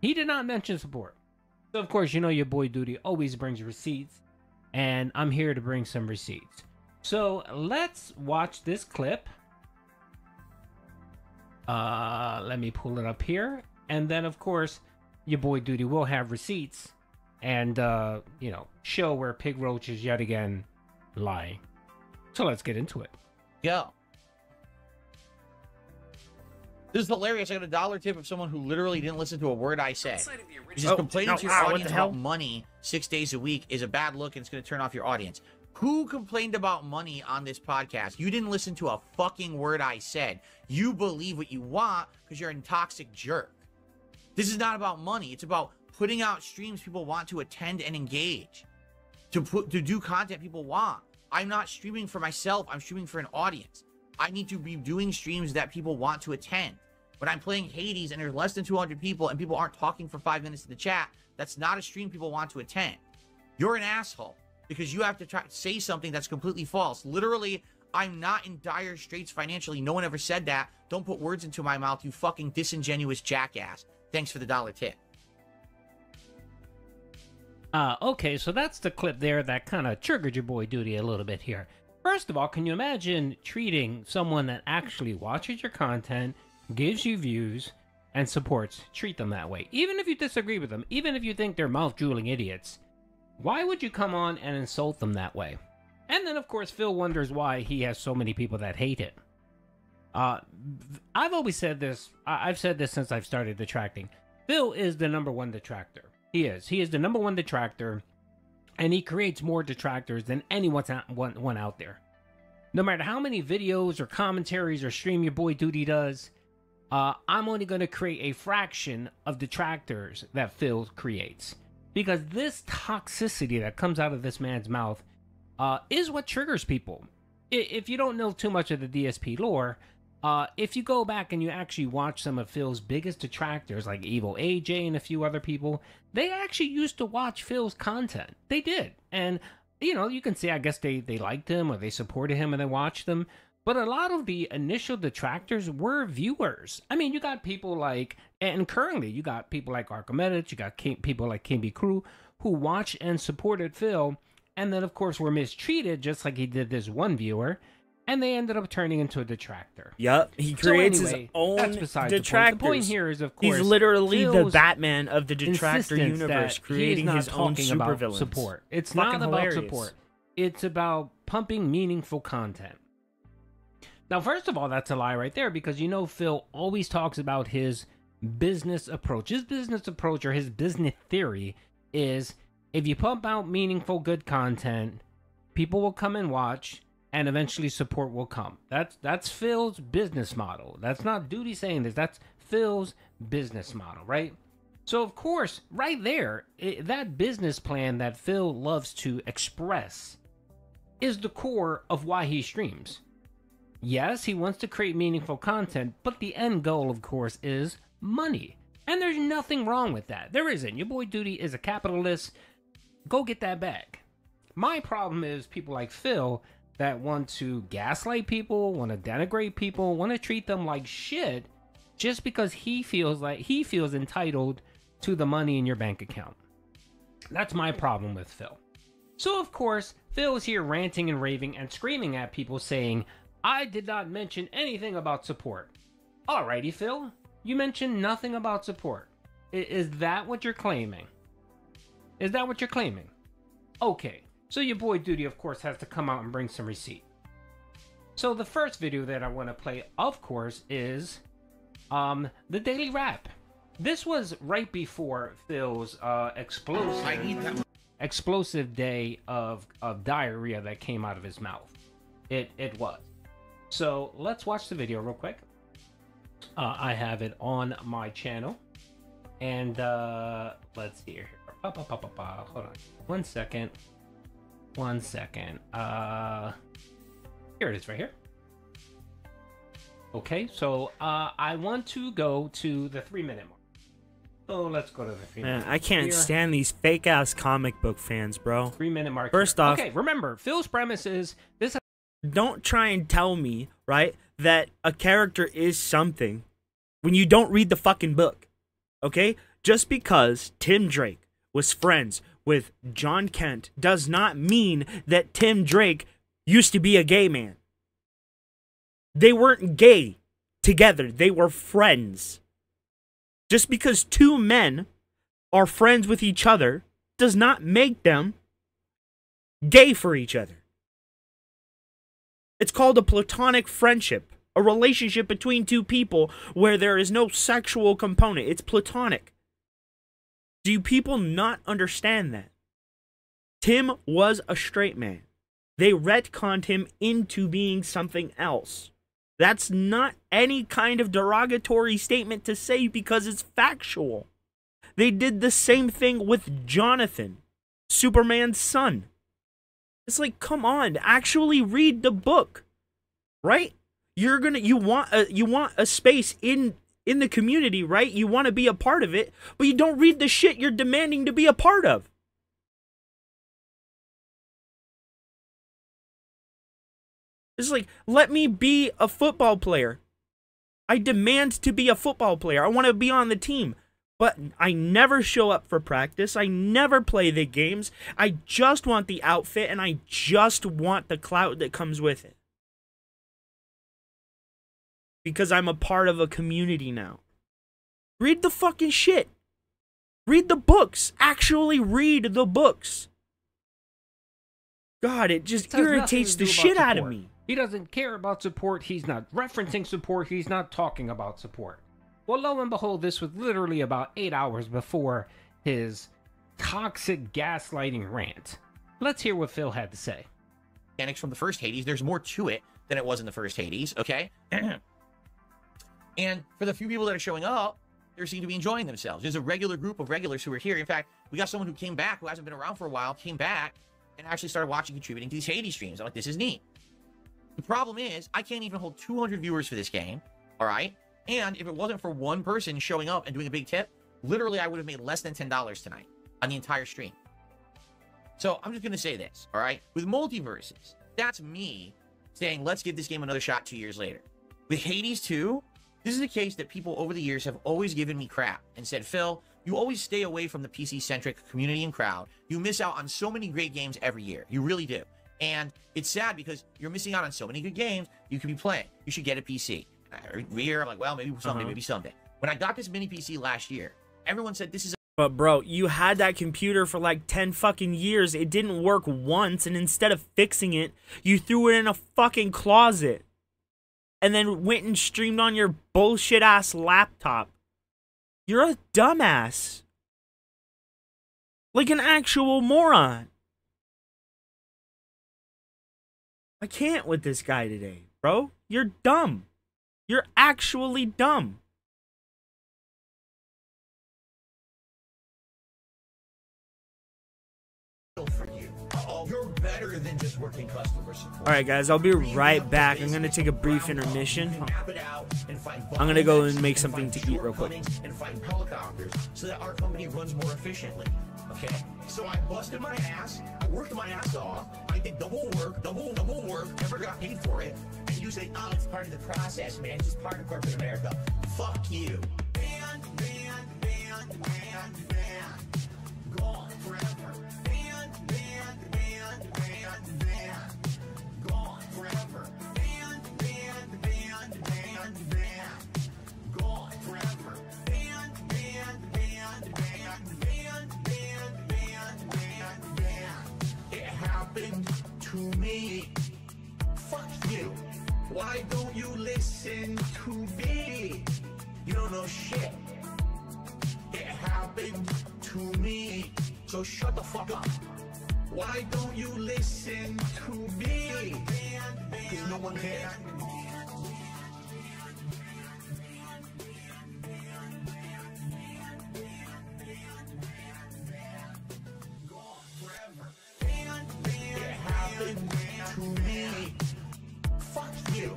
He did not mention support. So of course, you know your boy Duty always brings receipts, and I'm here to bring some receipts. So let's watch this clip. Let me pull it up here, and then of course your boy Duty will have receipts and you know, show where Pig Roach is yet again lying. So let's get into it. Go. This is hilarious. I got a dollar tip of someone who literally didn't listen to a word I say. Just complaining to your audience about money 6 days a week is a bad look, and it's going to turn off your audience. Who complained about money on this podcast? You didn't listen to a fucking word I said. You believe what you want because you're a toxic jerk. This is not about money. It's about putting out streams people want to attend and engage. To do content people want. I'm not streaming for myself. I'm streaming for an audience. I need to be doing streams that people want to attend. When I'm playing Hades and there's less than 200 people and people aren't talking for 5 minutes in the chat, that's not a stream people want to attend. You're an asshole because you have to try to say something that's completely false. Literally, I'm not in dire straits financially. No one ever said that. Don't put words into my mouth, you fucking disingenuous jackass. Thanks for the $1 tip. Okay, so that's the clip there that kind of triggered your boy Duty a little bit here. First of all, can you imagine treating someone that actually watches your content, gives you views, and supports, treat them that way? Even if you disagree with them, even if you think they're mouth-drooling idiots, why would you come on and insult them that way? And then, of course, Phil wonders why he has so many people that hate it. I've always said this, I've said this since I've started detracting. Phil is the #1 detractor. He is the #1 detractor, and he creates more detractors than anyone out there. No matter how many videos or commentaries or stream your boy Duty does, I'm only going to create a fraction of detractors that Phil creates. Because this toxicity that comes out of this man's mouth is what triggers people. If you don't know too much of the DSP lore, if you go back and you actually watch some of Phil's biggest detractors, like Evil AJ and a few other people, they actually used to watch Phil's content. They did. And, you know, you can say, I guess they liked him or they supported him and they watched them. But a lot of the initial detractors were viewers. I mean, you got people like, and currently you got people like Archimedes, you got people like Kimby Crew, who watched and supported Phil, and then, of course, were mistreated, just like he did this one viewer. And they ended up turning into a detractor. Yep, he creates his own detractors. The point here is, of course, he's literally the Phil's Batman of the detractor universe, creating his own supervillains. Support. It's Fucking not about hilarious. support. It's about pumping meaningful content. Now, first of all, that's a lie right there, because you know Phil always talks about his business approach. His business approach, or his business theory, is if you pump out meaningful, good content, people will come and watch, and eventually support will come. That's Phil's business model. That's not Duty saying this. That's Phil's business model, right? So, of course, right there, that business plan that Phil loves to express is the core of why he streams. Yes, he wants to create meaningful content, but the end goal, of course, is money. And there's nothing wrong with that. There isn't. Your boy Duty is a capitalist. Go get that bag. My problem is people like Phil that want to gaslight people, want to denigrate people, want to treat them like shit just because he feels entitled to the money in your bank account. That's my problem with Phil. So, of course, Phil is here ranting and raving and screaming at people saying, I did not mention anything about support. Alrighty, Phil. You mentioned nothing about support. Is that what you're claiming? Is that what you're claiming? Okay. So your boy Duty, of course, has to come out and bring some receipt. So the first video that I want to play, of course, is the Daily Wrap. This was right before Phil's explosive day of diarrhea that came out of his mouth. It was. So let's watch the video real quick. I have it on my channel. And let's see here. Hold on. 1 second. 1 second. Here it is right here. Okay, so I want to go to the 3-minute mark. So let's go to the 3-minute mark. I can't stand these fake ass comic book fans, bro. 3-minute mark. First here. off, okay, remember, Phil's premise is this. Don't try and tell me, right, that a character is something when you don't read the fucking book. Okay? Just because Tim Drake was friends with John Kent does not mean that Tim Drake used to be a gay man. They weren't gay together. They were friends. Just because two men are friends with each other does not make them gay for each other. It's called a platonic friendship, a relationship between two people where there is no sexual component. It's platonic. Do you people not understand that? Tim was a straight man. They retconned him into being something else. That's not any kind of derogatory statement to say because it's factual. They did the same thing with Jonathan, Superman's son. It's like, come on, actually read the book, right? You want a space in the community, right? You want to be a part of it, but you don't read the shit you're demanding to be a part of. It's like, let me be a football player. I demand to be a football player. I want to be on the team. But I never show up for practice. I never play the games. I just want the outfit, and I just want the clout that comes with it. Because I'm a part of a community now. Read the fucking shit. Read the books. Actually read the books. God, it just irritates the shit out of me. He doesn't care about support. He's not referencing support. He's not talking about support. Well, lo and behold, this was literally about 8 hours before his toxic gaslighting rant. Let's hear what Phil had to say. Mechanics from the first Hades, there's more to it than it was in the first Hades, okay? And for the few people that are showing up, they seem to be enjoying themselves. There's a regular group of regulars who are here. In fact, we got someone who came back, who hasn't been around for a while, came back, and actually started watching, contributing to these Hades streams. I'm like, this is neat. The problem is, I can't even hold 200 viewers for this game, all right? And if it wasn't for one person showing up and doing a big tip, literally I would have made less than $10 tonight on the entire stream. So I'm just going to say this, all right? With Multiversus, that's me saying, let's give this game another shot 2 years later. With Hades 2, this is a case that people over the years have always given me crap and said, Phil, you always stay away from the PC-centric community and crowd. You miss out on so many great games every year. You really do. And it's sad because you're missing out on so many good games you could be playing. You should get a PC. Every year, I'm like, well, maybe someday, maybe someday. When I got this mini PC last year, everyone said this is... But bro, you had that computer for like 10 fucking years. It didn't work once, and instead of fixing it, you threw it in a fucking closet. And then went and streamed on your bullshit-ass laptop. You're a dumbass. Like an actual moron. I can't with this guy today, bro. You're dumb. You're actually dumb. You're better than just working customer support. Alright guys, I'll be right back. I'm gonna take a brief intermission. I'm gonna go and make something to eat real quick. And find helicopters so that our company runs more efficiently. Okay? So I busted my ass, I worked my ass off, I did double work, never got paid for it. And you say, oh, it's part of the process, man. It's just part of corporate America. Fuck you. Ban. Gone forever. Ban. Gone forever. Ban. Gone forever. Ban. It happened to me. Fuck you. Why don't you listen to me? You don't know shit. It happened to me. So shut the fuck up. Why don't you listen to me? Because no one cares. It happened to me. Fuck you.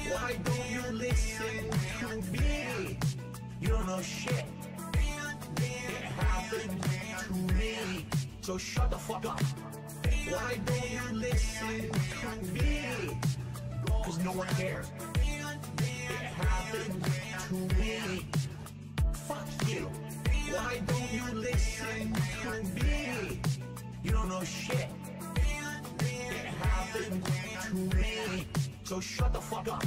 Why don't you listen to me? You don't know shit. It happened to me. So shut the fuck up. Why don't you listen to me? Because no one cares. It happened to me. Fuck you. Why don't you listen to me? You don't know shit. It happened to me. So shut the fuck up.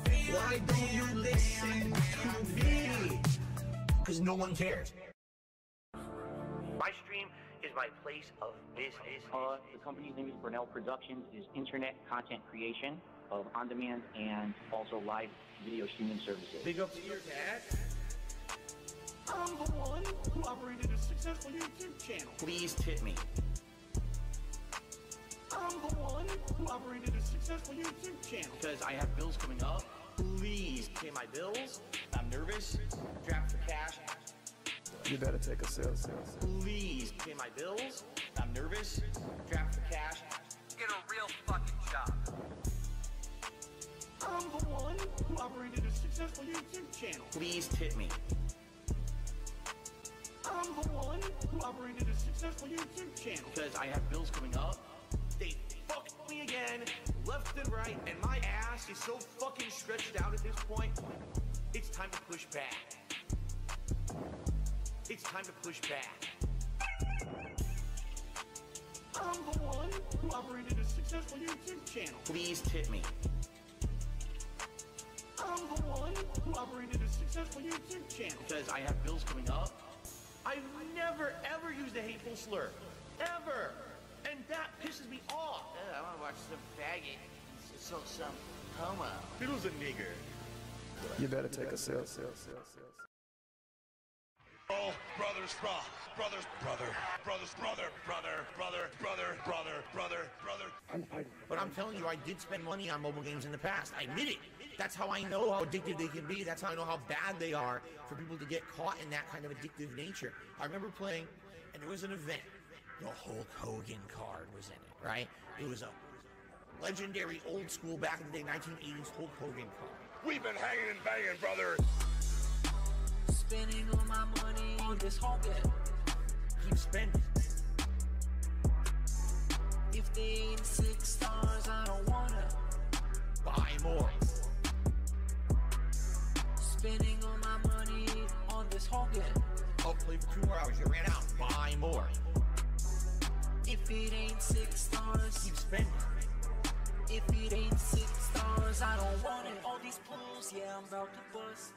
Why don't you listen to me? Because no one cares. My stream is my place of business. The company's name is Brunel Productions. It is internet content creation of on-demand and also live video streaming services. Big up to your dad. I'm the one who operated a successful YouTube channel. Please tip me. I'm the one who operated a successful YouTube channel. Because I have bills coming up. Please pay my bills. I'm nervous. Draft for cash. You better take a sale. Please pay my bills. I'm nervous. Draft for cash. Get a real fucking job. I'm the one who operated a successful YouTube channel. Please tip me. I'm the one who operated a successful YouTube channel. Because I have bills coming up. They fucked me again, left and right, and my ass is so fucking stretched out at this point. It's time to push back. It's time to push back. I'm the one who operated a successful YouTube channel. Please tip me. I'm the one who operated a successful YouTube channel. Because I have bills coming up. I've never ever used a hateful slur. Ever. And that pisses me off. I want to watch some faggot. Some homo. Fiddle's a nigger. You better take a sale. Oh, brothers, brother. But I'm telling you, I did spend money on mobile games in the past. I admit it. That's how I know how addictive they can be. That's how I know how bad they are for people to get caught in that kind of addictive nature. I remember playing, and there was an event. The Hulk Hogan card was in it, right? It was a legendary old school back in the day 1980s Hulk Hogan card. We've been hanging and banging, brother. Spending all my money on this Hogan. Keep spending. If they ain't 6 stars, I don't wanna buy more. Spending all my money on this Hogan. I'll play for 2 more hours. You ran out. Buy more. If it ain't 6 stars, keep spending. If it ain't 6 stars, I don't want it. All these pools, yeah, I'm about to bust.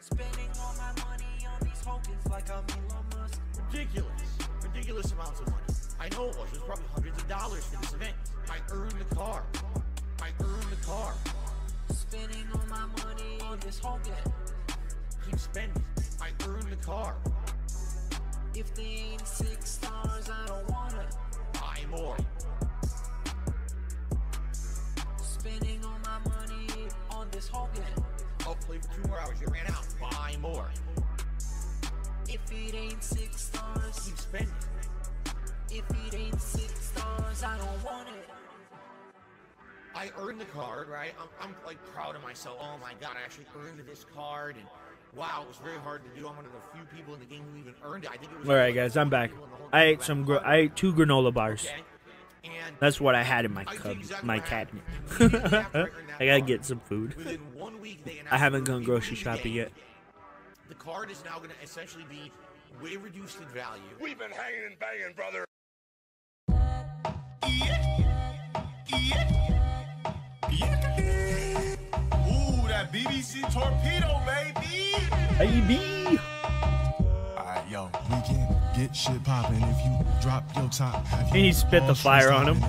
Spending all my money on these Hogans like I'm Elon Musk. Ridiculous amounts of money. I know it was. It was probably hundreds of dollars for this event. I earned the car. Spending all my money on this Hogan. Keep spending. I earned the car. If they ain't 6 stars, I don't wanna buy more. Spending all my money on this Hogan. I'll play for 2 more hours. You ran out. Buy more. If it ain't 6 stars, keep spending. If it ain't 6 stars, I don't want it. I earned the card, right? I'm like proud of myself. Oh my god, I actually earned this card, and wow, it was very hard to do. I'm one of the few people in the game who even earned it. I think it was. All right, guys, I'm back. I ate 2 granola bars. That's what I had in my cabinet. I gotta get some food. I haven't gone grocery shopping yet. The card is now going to essentially be way reduced in value. We've been hanging and banging, brother. Ooh, that BBC torpedo, baby. Baby. Alright, yo, we can get shit poppin' if you drop your top. And he spit the fire on him.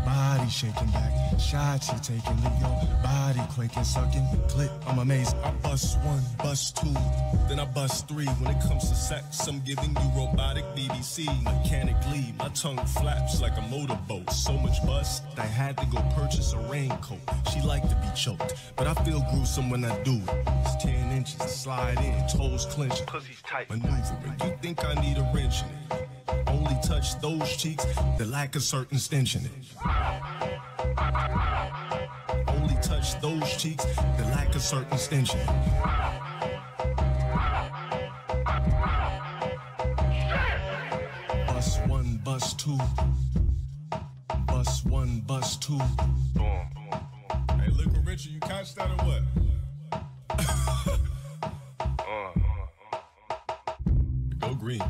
Body shaking back, shots you taking, leave your body quaking, sucking, clip, I'm amazing. I bust 1, bust 2, then I bust 3. When it comes to sex, I'm giving you robotic BBC. Mechanically, my tongue flaps like a motorboat. So much bust, I had to go purchase a raincoat. She liked to be choked, but I feel gruesome when I do it. It's 10 inches to slide in, toes clenching, pussy's tight, maneuvering. You think I need a wrench in it? Only touch those cheeks that lack a certain stench in it. Only touch those cheeks that lack a certain stench in it. Bust 1, bust 2. Bust 1, bust 2. Hey, Liquid Richard, you catch that or what? Go green.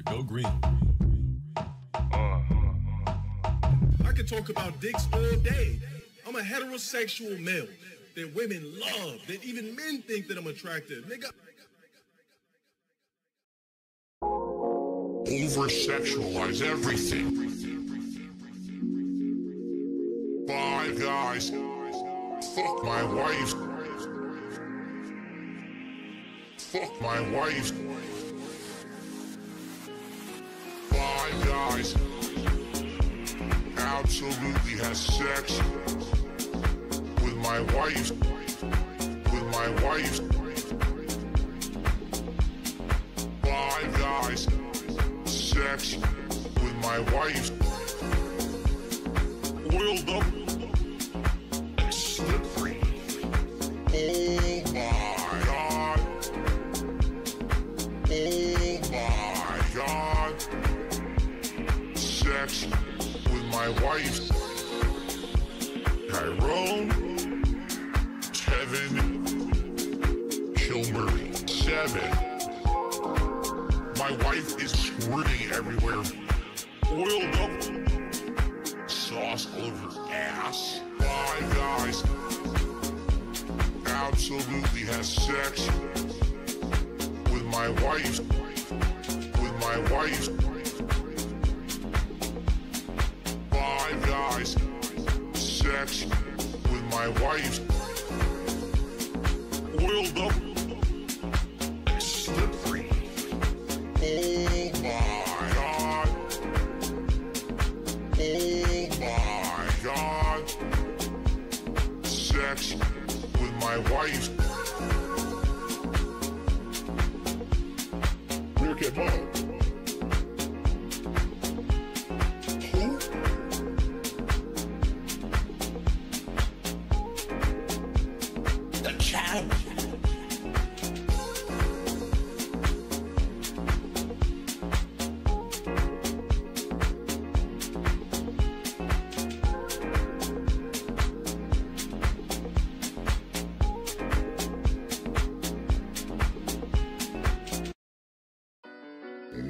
Go green. I could talk about dicks all day. I'm a heterosexual male that women love, that even men think that I'm attractive. Nigga. Over-sexualize everything. 5 guys. Fuck my wife. Fuck my wife. 5 guys. absolutely has sex with my wife. With my wife. 5 guys. Sex with my wife. Oiled up. Slippery. Oh my God. Oh my God. Sex with my wife. Tyrone. Kevin. Kilmer. 7. My wife is squirting everywhere. Oiled up. Sauce all over her ass. 5 guys. Absolutely has sex with my wife. With my wife. 5 guys. Sex with my wife. Oiled up. Slippery. Oh my God. Oh my God. Sex with my wife. Meerkat Mom. Who? The child.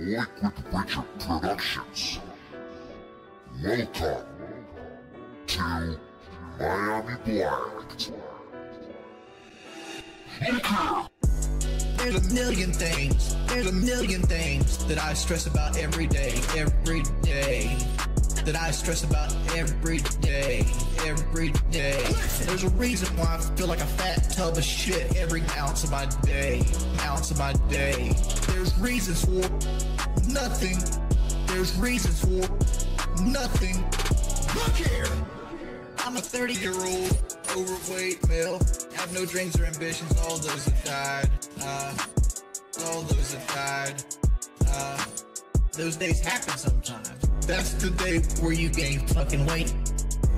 Liquid Richard Productions. Welcome to Miami Blacked. There's a million things. There's a million things that I stress about every day. Every day. That I stress about every day. Every day. There's a reason why I feel like a fat tub of shit every ounce of my day. Ounce of my day. There's reasons for nothing. There's reasons for nothing. Look here. I'm a 30-year-old overweight male. Have no dreams or ambitions. All those have died. All those have died. Those days happen sometimes. That's the day where you gain fucking weight.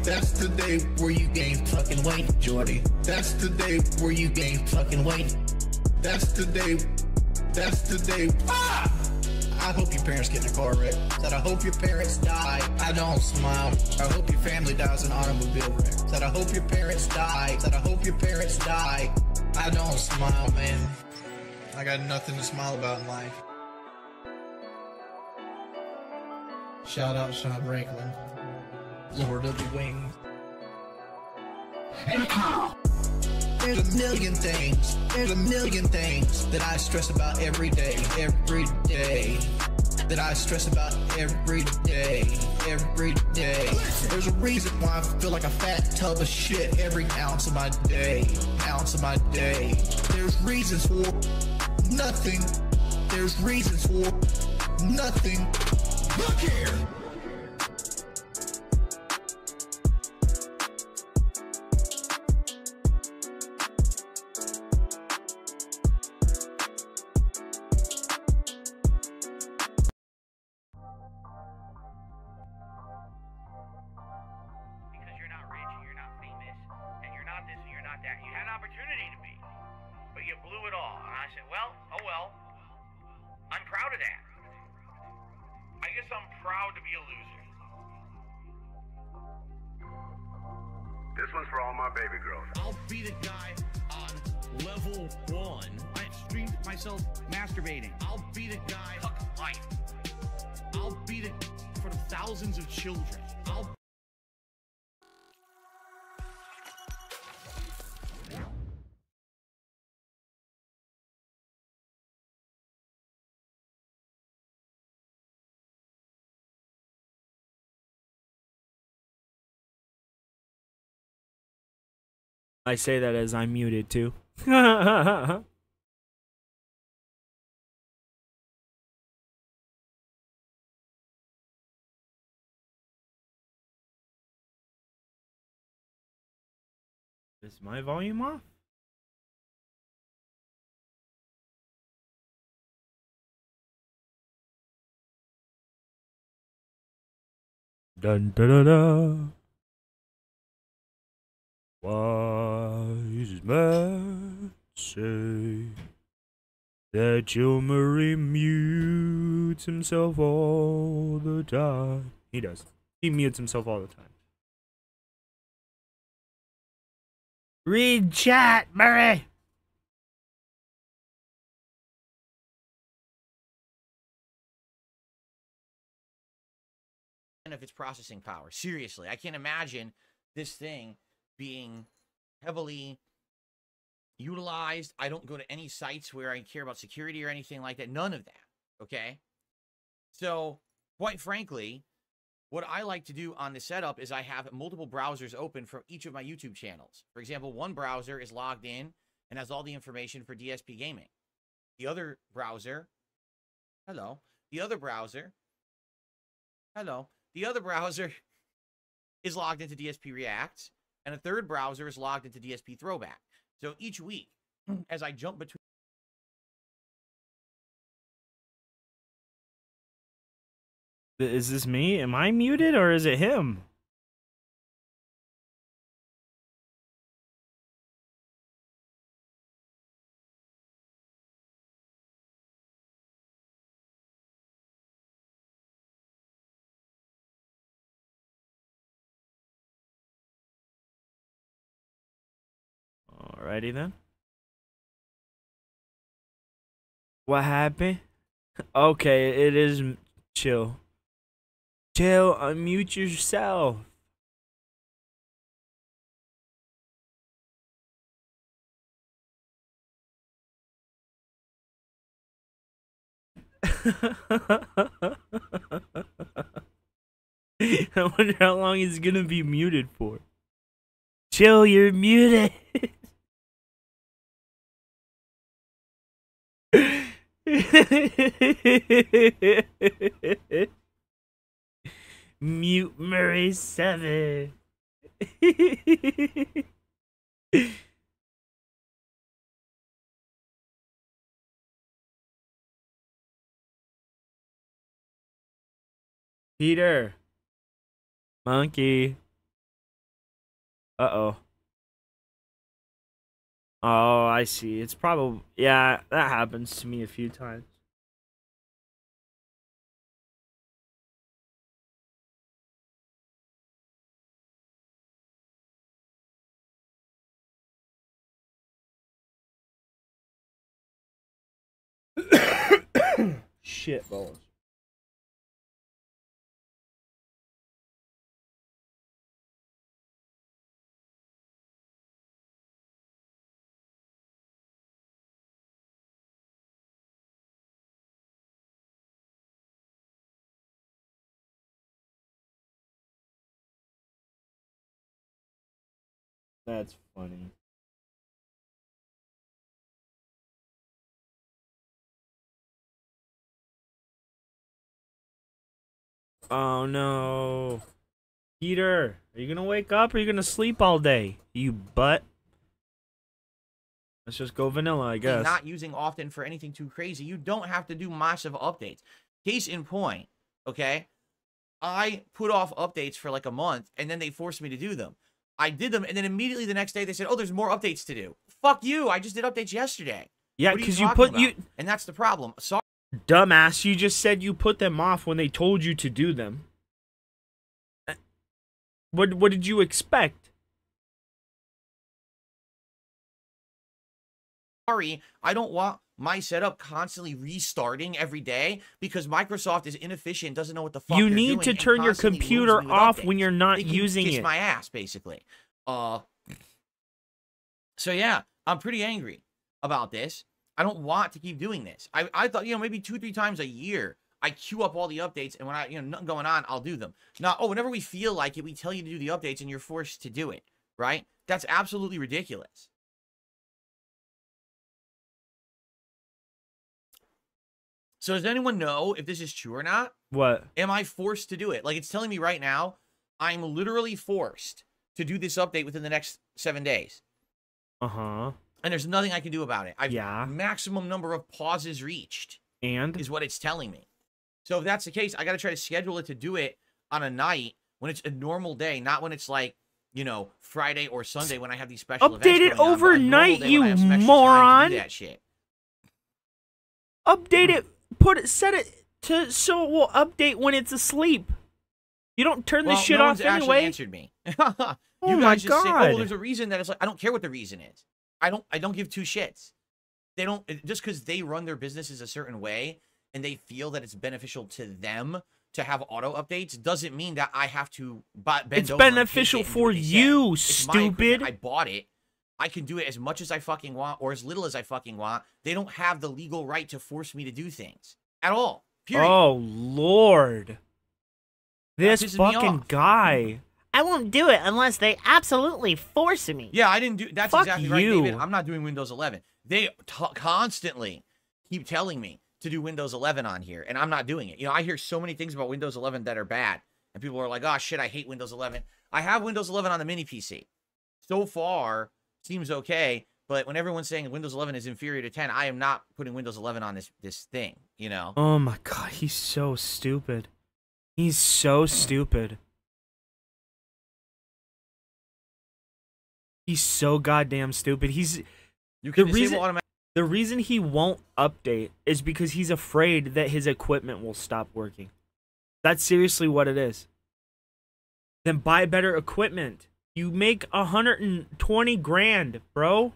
That's the day where you gain fucking weight, Jordy. That's the day where you gain fucking weight. That's the day. That's the day. Ah! I hope your parents get in a car wreck. Said I hope your parents die. I don't smile. I hope your family dies in an automobile wreck. Said I hope your parents die. Said I hope your parents die. I don't smile, man. I got nothing to smile about in life. Shout out Sean Franklin, Lord of the Wings. There's a million things. There's a million things that I stress about every day. Every day. That I stress about every day. Every day. There's a reason why I feel like a fat tub of shit every ounce of my day. Ounce of my day. There's reasons for nothing. There's reasons for nothing. Look here. That you had an opportunity to be, but you blew it all. And I said, well, oh well. I'm proud of that. I guess I'm proud to be a loser. This one's for all my baby girls. I'll be the guy on level 1. I streamed myself masturbating. I'll be the guy. Fuck life. I'll be the for the thousands of children. I'll. I say that as I'm muted too. Is my volume off? Dun da da da. Wise men say that Joe Murray mutes himself all the time. He does. He mutes himself all the time. Read chat, Murray! Of its processing power. Seriously, I can't imagine this thing being heavily utilized. I don't go to any sites where I care about security or anything like that. None of that. Okay? So, quite frankly, what I like to do on the setup is I have multiple browsers open for each of my YouTube channels. For example, one browser is logged in and has all the information for DSP Gaming. The other browser, the other browser is logged into DSP React, and a third browser is logged into DSP Throwback. So each week, as I jump between... Is this me? Am I muted or is it him? Alrighty then. What happened? Okay, it is chill. Chill, unmute yourself. I wonder how long he's gonna be muted for. Chill, you're muted. Mute Murray 7. Peter. Monkey. Uh-oh. Oh, I see. It's probably... Yeah, that happens to me a few times. Shit balls. That's funny. Oh no. Peter, are you gonna wake up or are you gonna sleep all day? You butt. Let's just go vanilla, I guess. Not using often for anything too crazy. You don't have to do massive updates. Case in point, okay? I put off updates for like a month and then they forced me to do them. I did them and then immediately the next day they said, oh, there's more updates to do. Fuck you. I just did updates yesterday. Yeah, because you put you... And that's the problem. Sorry. Dumbass, you just said you put them off when they told you to do them. What did you expect? Sorry, I don't want my setup constantly restarting every day because Microsoft is inefficient, doesn't know what the fuck you need to turn your computer off when you're not using it. My ass, basically. So yeah, I'm pretty angry about this. I don't want to keep doing this. I thought, you know, maybe 2-3 times a year I queue up all the updates, and when I, you know, nothing going on, I'll do them. Now, whenever we feel like it, we tell you to do the updates, and you're forced to do it, right? That's absolutely ridiculous. So does anyone know if this is true or not? What? Am I forced to do it? Like, it's telling me right now, I'm literally forced to do this update within the next 7 days. Uh-huh. And there's nothing I can do about it. Maximum number of pauses reached. And? Is what it's telling me. So if that's the case, I got to try to schedule it to do it on a night when it's a normal day, not when it's like, you know, Friday or Sunday when I have these special events. Update it overnight, you moron. That shit. Update it. Set it to so it will update when it's asleep. You don't turn this shit off anyway. Answered me. You Oh guys my just say, God. "Oh, there's a reason that it's like." I don't care what the reason is. I don't give two shits. They don't just because they run their businesses a certain way and they feel that it's beneficial to them to have auto updates doesn't mean that I have to bend It's over and beneficial take it and do for what they say. you, It's my stupid. equipment. I bought it. I can do it as much as I fucking want or as little as I fucking want. They don't have the legal right to force me to do things at all. Period. Oh, Lord. This pisses me fucking off. guy. I won't do it unless they absolutely force me. Yeah, I didn't do. That's Fuck exactly right, you. David. I'm not doing Windows 11. They constantly keep telling me to do Windows 11 on here, and I'm not doing it. You know, I hear so many things about Windows 11 that are bad, and people are like, "Oh shit, I hate Windows 11." I have Windows 11 on the mini PC. So far, seems okay. But when everyone's saying Windows 11 is inferior to 10, I am not putting Windows 11 on this thing. You know. Oh my God, he's so stupid. He's so stupid. He's so goddamn stupid. He's You can disable automatic. the reason he won't update is because he's afraid that his equipment will stop working. That's seriously what it is. Then buy better equipment. You make 120 grand, bro.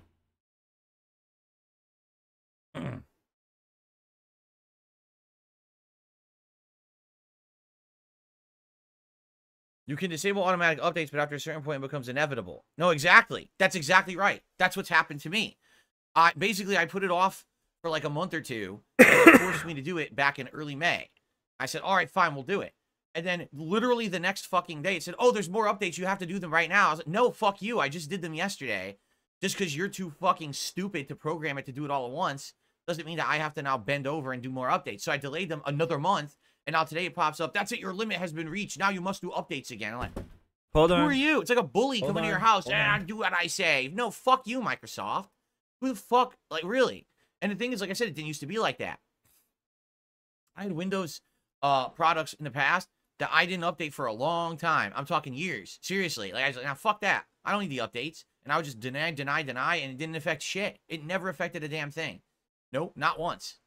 You can disable automatic updates, but after a certain point, it becomes inevitable. No, exactly. That's exactly right. That's what's happened to me. Basically, I put it off for like a month or two. And it forced me to do it back in early May. I said, all right, fine, we'll do it. And then literally the next fucking day, it said, oh, there's more updates. You have to do them right now. I was like, no, fuck you. I just did them yesterday. Just because you're too fucking stupid to program it to do it all at once doesn't mean that I have to now bend over and do more updates. So I delayed them another month. And now today it pops up, that's it, your limit has been reached. Now you must do updates again. I'm like, Hold on. who are you? It's like a bully coming to your house. Hold on. Do what I say. No, fuck you, Microsoft. Who the fuck? Like, really? And the thing is, like I said, it didn't used to be like that. I had Windows products in the past that I didn't update for a long time. I'm talking years. Seriously. Like, I was like, now fuck that. I don't need the updates. And I would just deny, and it didn't affect shit. It never affected a damn thing. Nope, not once.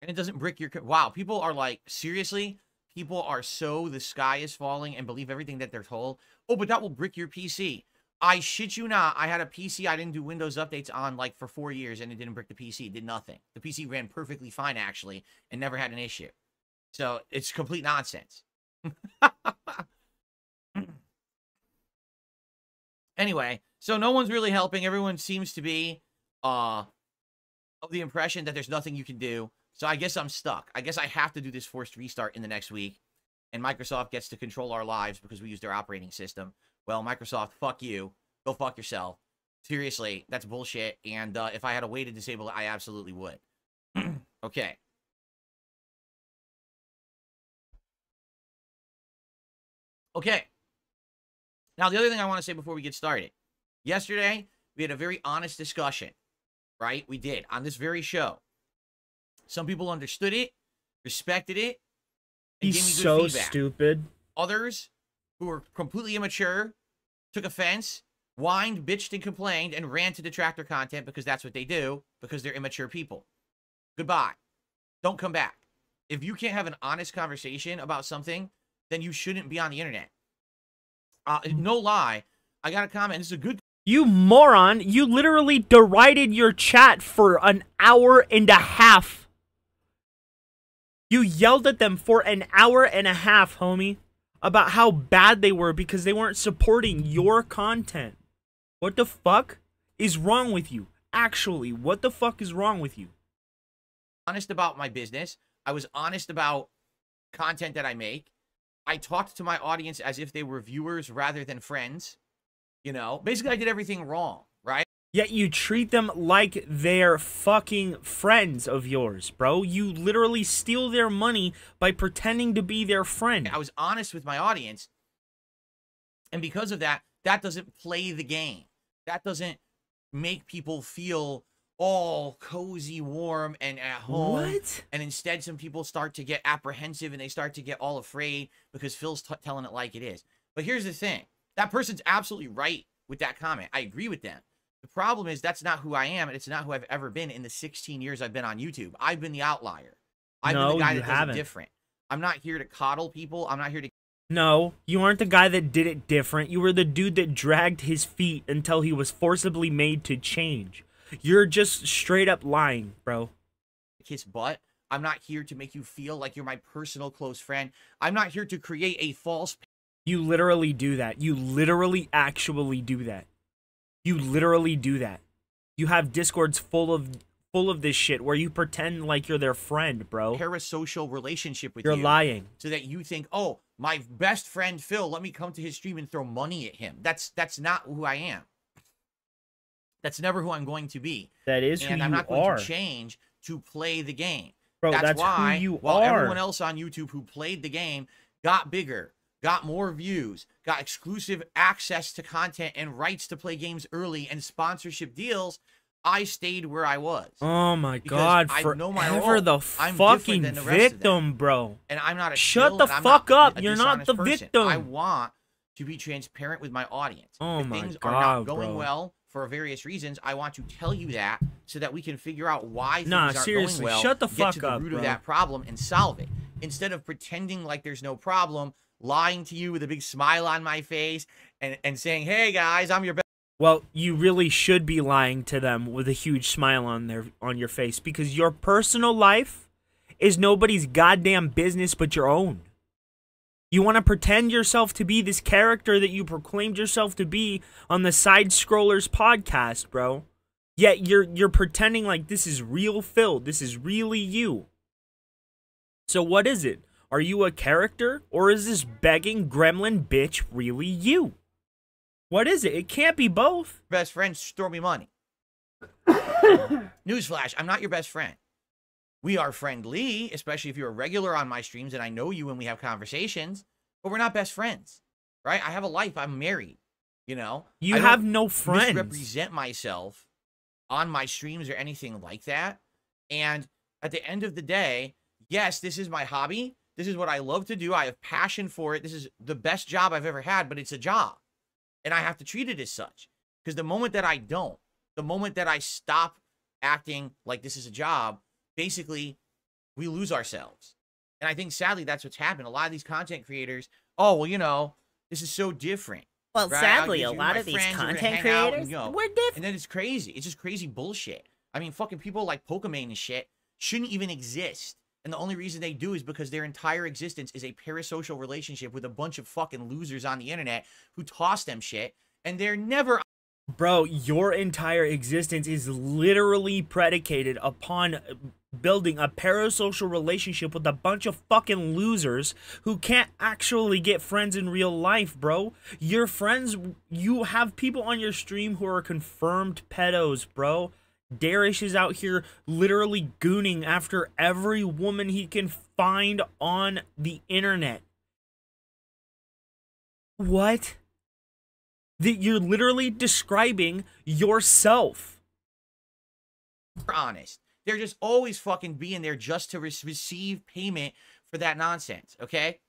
And it doesn't brick your... Wow, people are like, seriously? People are so the sky is falling and believe everything that they're told. Oh, but that will brick your PC. I shit you not. I had a PC I didn't do Windows updates on like for 4 years and it didn't brick the PC. It did nothing. The PC ran perfectly fine, actually, and never had an issue. So it's complete nonsense. Anyway, so no one's really helping. Everyone seems to be of the impression that there's nothing you can do. So I guess I'm stuck. I guess I have to do this forced restart in the next week. And Microsoft gets to control our lives because we use their operating system. Well, Microsoft, fuck you. Go fuck yourself. Seriously, that's bullshit. And if I had a way to disable it, I absolutely would. Okay. Okay. Now, the other thing I want to say before we get started. Yesterday, we had a very honest discussion. Right? We did. On this very show. Some people understood it, respected it, and He's gave me good so feedback. stupid. Others, who were completely immature, took offense, whined, bitched, and complained, and ran to detractor content because that's what they do, because they're immature people. Goodbye. Don't come back. If you can't have an honest conversation about something, then you shouldn't be on the internet. No lie, I got a comment. This is a good... You moron. You literally derided your chat for an hour and a half. You yelled at them for an hour and a half, homie, about how bad they were because they weren't supporting your content. What the fuck is wrong with you? Actually, what the fuck is wrong with you? Honest about my business. I was honest about content that I make. I talked to my audience as if they were viewers rather than friends. You know, basically I did everything wrong, right? Yet you treat them like they're fucking friends of yours, bro. You literally steal their money by pretending to be their friend. I was honest with my audience. And because of that, that doesn't play the game. That doesn't make people feel all cozy, warm, and at home. What? And instead, some people start to get apprehensive and they start to get all afraid because Phil's telling it like it is. But here's the thing. That person's absolutely right with that comment. I agree with them. The problem is that's not who I am, and it's not who I've ever been in the 16 years I've been on YouTube. I've been the outlier. I've been the guy that does it different. I'm not here to coddle people. I'm not here to... No, you aren't the guy that did it different. You were the dude that dragged his feet until he was forcibly made to change. You're just straight up lying, bro. Kiss butt. I'm not here to make you feel like you're my personal close friend. I'm not here to create a false... You literally do that. You literally actually do that. You literally do that. You have Discords full of this shit where you pretend like you're their friend, bro. Parasocial relationship with you. You're lying. So that you think, oh, my best friend Phil, let me come to his stream and throw money at him. That's not who I am. That's never who I'm going to be. That is who you are. And I'm not going to change to play the game. Bro, that's why, who you while are. everyone else on YouTube who played the game got bigger, got more views, got exclusive access to content and rights to play games early and sponsorship deals, I stayed where I was. Oh my God, forever the fucking victim, bro. And I'm not a Shut the fuck up. You're not the victim. I want to be transparent with my audience. Oh if my things God, are not going bro. well for various reasons, I want to tell you that so that we can figure out why things aren't seriously, going well. shut the get fuck to the up, root bro. of that problem and solve it. Instead of pretending like there's no problem, lying to you with a big smile on my face and saying, hey guys, I'm your best. Well, you really should be lying to them with a huge smile on your face, because your personal life is nobody's goddamn business but your own. You want to pretend yourself to be this character that you proclaimed yourself to be on the Side Scrollers podcast, bro. Yet you're pretending like this is real Phil. This is really you. So what is it? Are you a character, or is this begging gremlin bitch really you? What is it? It can't be both. Best friends throw me money. Newsflash, I'm not your best friend. We are friendly, especially if you're a regular on my streams and I know you and we have conversations, but we're not best friends, right? I have a life. I'm married, you know? You have no friends. I don't misrepresent myself on my streams or anything like that. And at the end of the day, yes, this is my hobby. This is what I love to do. I have passion for it. This is the best job I've ever had, but it's a job. And I have to treat it as such. Because the moment that I don't, the moment that I stop acting like this is a job, basically, we lose ourselves. And I think, sadly, that's what's happened. A lot of these content creators, oh, well, you know, this is so different. Well, right? sadly, a lot of these content creators, we're different. And then it's crazy. It's just crazy bullshit. I mean, fucking people like Pokemon and shit shouldn't even exist. And the only reason they do is because their entire existence is a parasocial relationship with a bunch of fucking losers on the internet who toss them shit, and they're never... Bro, your entire existence is literally predicated upon building a parasocial relationship with a bunch of fucking losers who can't actually get friends in real life, bro. Your friends, you have people on your stream who are confirmed pedos, bro. Darish is out here literally gooning after every woman he can find on the internet. What? That you're literally describing yourself. Honest. They're just always fucking being there just to receive payment for that nonsense, okay?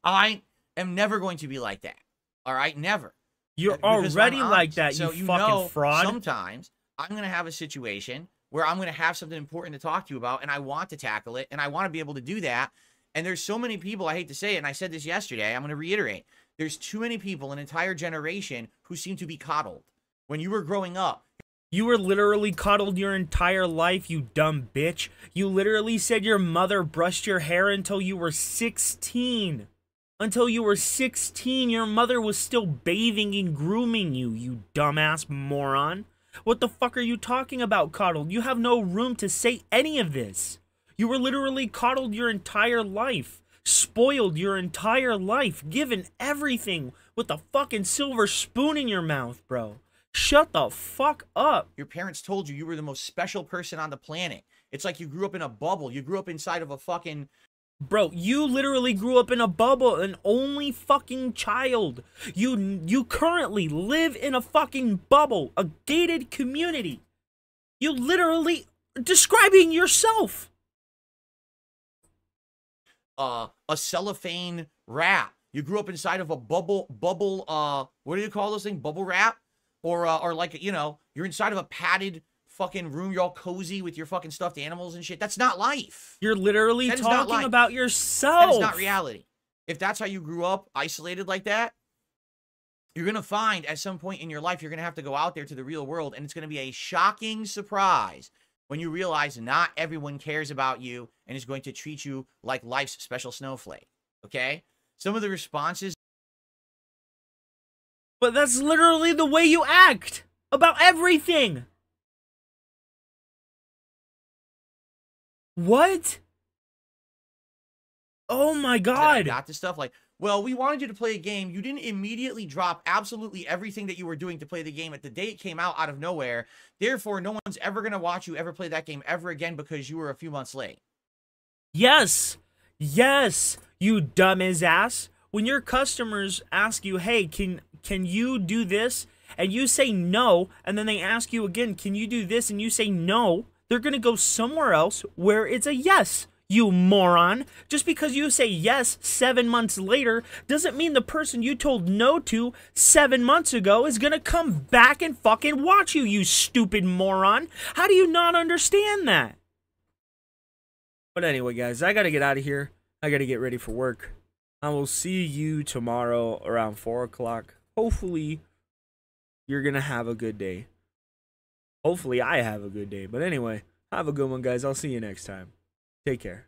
I am never going to be like that. All right? Never. You're Because already I'm like honest. that, So you fucking fraud. Sometimes I'm going to have a situation where I'm going to have something important to talk to you about, and I want to tackle it, and I want to be able to do that. And there's so many people, I hate to say it, and I said this yesterday, I'm going to reiterate. There's too many people, an entire generation, who seem to be coddled. When you were growing up, you were literally coddled your entire life, you dumb bitch. You literally said your mother brushed your hair until you were 16. Until you were 16, your mother was still bathing and grooming you, you dumbass moron. What the fuck are you talking about, coddled? You have no room to say any of this. You were literally coddled your entire life. Spoiled your entire life. Given everything with a fucking silver spoon in your mouth, bro. Shut the fuck up. Your parents told you were the most special person on the planet. It's like you grew up in a bubble. You grew up inside of a fucking... Bro, you literally grew up in a bubble, an only fucking child. You currently live in a fucking bubble, a gated community. You literally describing yourself. A cellophane wrap. You grew up inside of a bubble, what do you call those things? Bubble wrap? Or like, you know, you're inside of a padded fucking room, you're all cozy with your fucking stuffed animals and shit. That's not life. You're literally talking about yourself. That is not reality. If that's how you grew up, isolated like that, you're going to find at some point in your life, you're going to have to go out there to the real world, and it's going to be a shocking surprise when you realize not everyone cares about you and is going to treat you like life's special snowflake. Okay? Some of the responses. But that's literally the way you act about everything. What? Oh my god. Got this stuff like, well, we wanted you to play a game. You didn't immediately drop absolutely everything that you were doing to play the game at the day it came out of nowhere. Therefore, no one's ever going to watch you ever play that game ever again because you were a few months late. Yes. Yes, you dumb as ass. When your customers ask you, hey, can you do this? And you say no, and then they ask you again, can you do this? And you say no. They're going to go somewhere else where it's a yes, you moron. Just because you say yes 7 months later doesn't mean the person you told no to 7 months ago is going to come back and fucking watch you, you stupid moron. How do you not understand that? But anyway, guys, I got to get out of here. I got to get ready for work. I will see you tomorrow around 4 o'clock. Hopefully, you're going to have a good day. Hopefully, I have a good day. But anyway, have a good one, guys. I'll see you next time. Take care.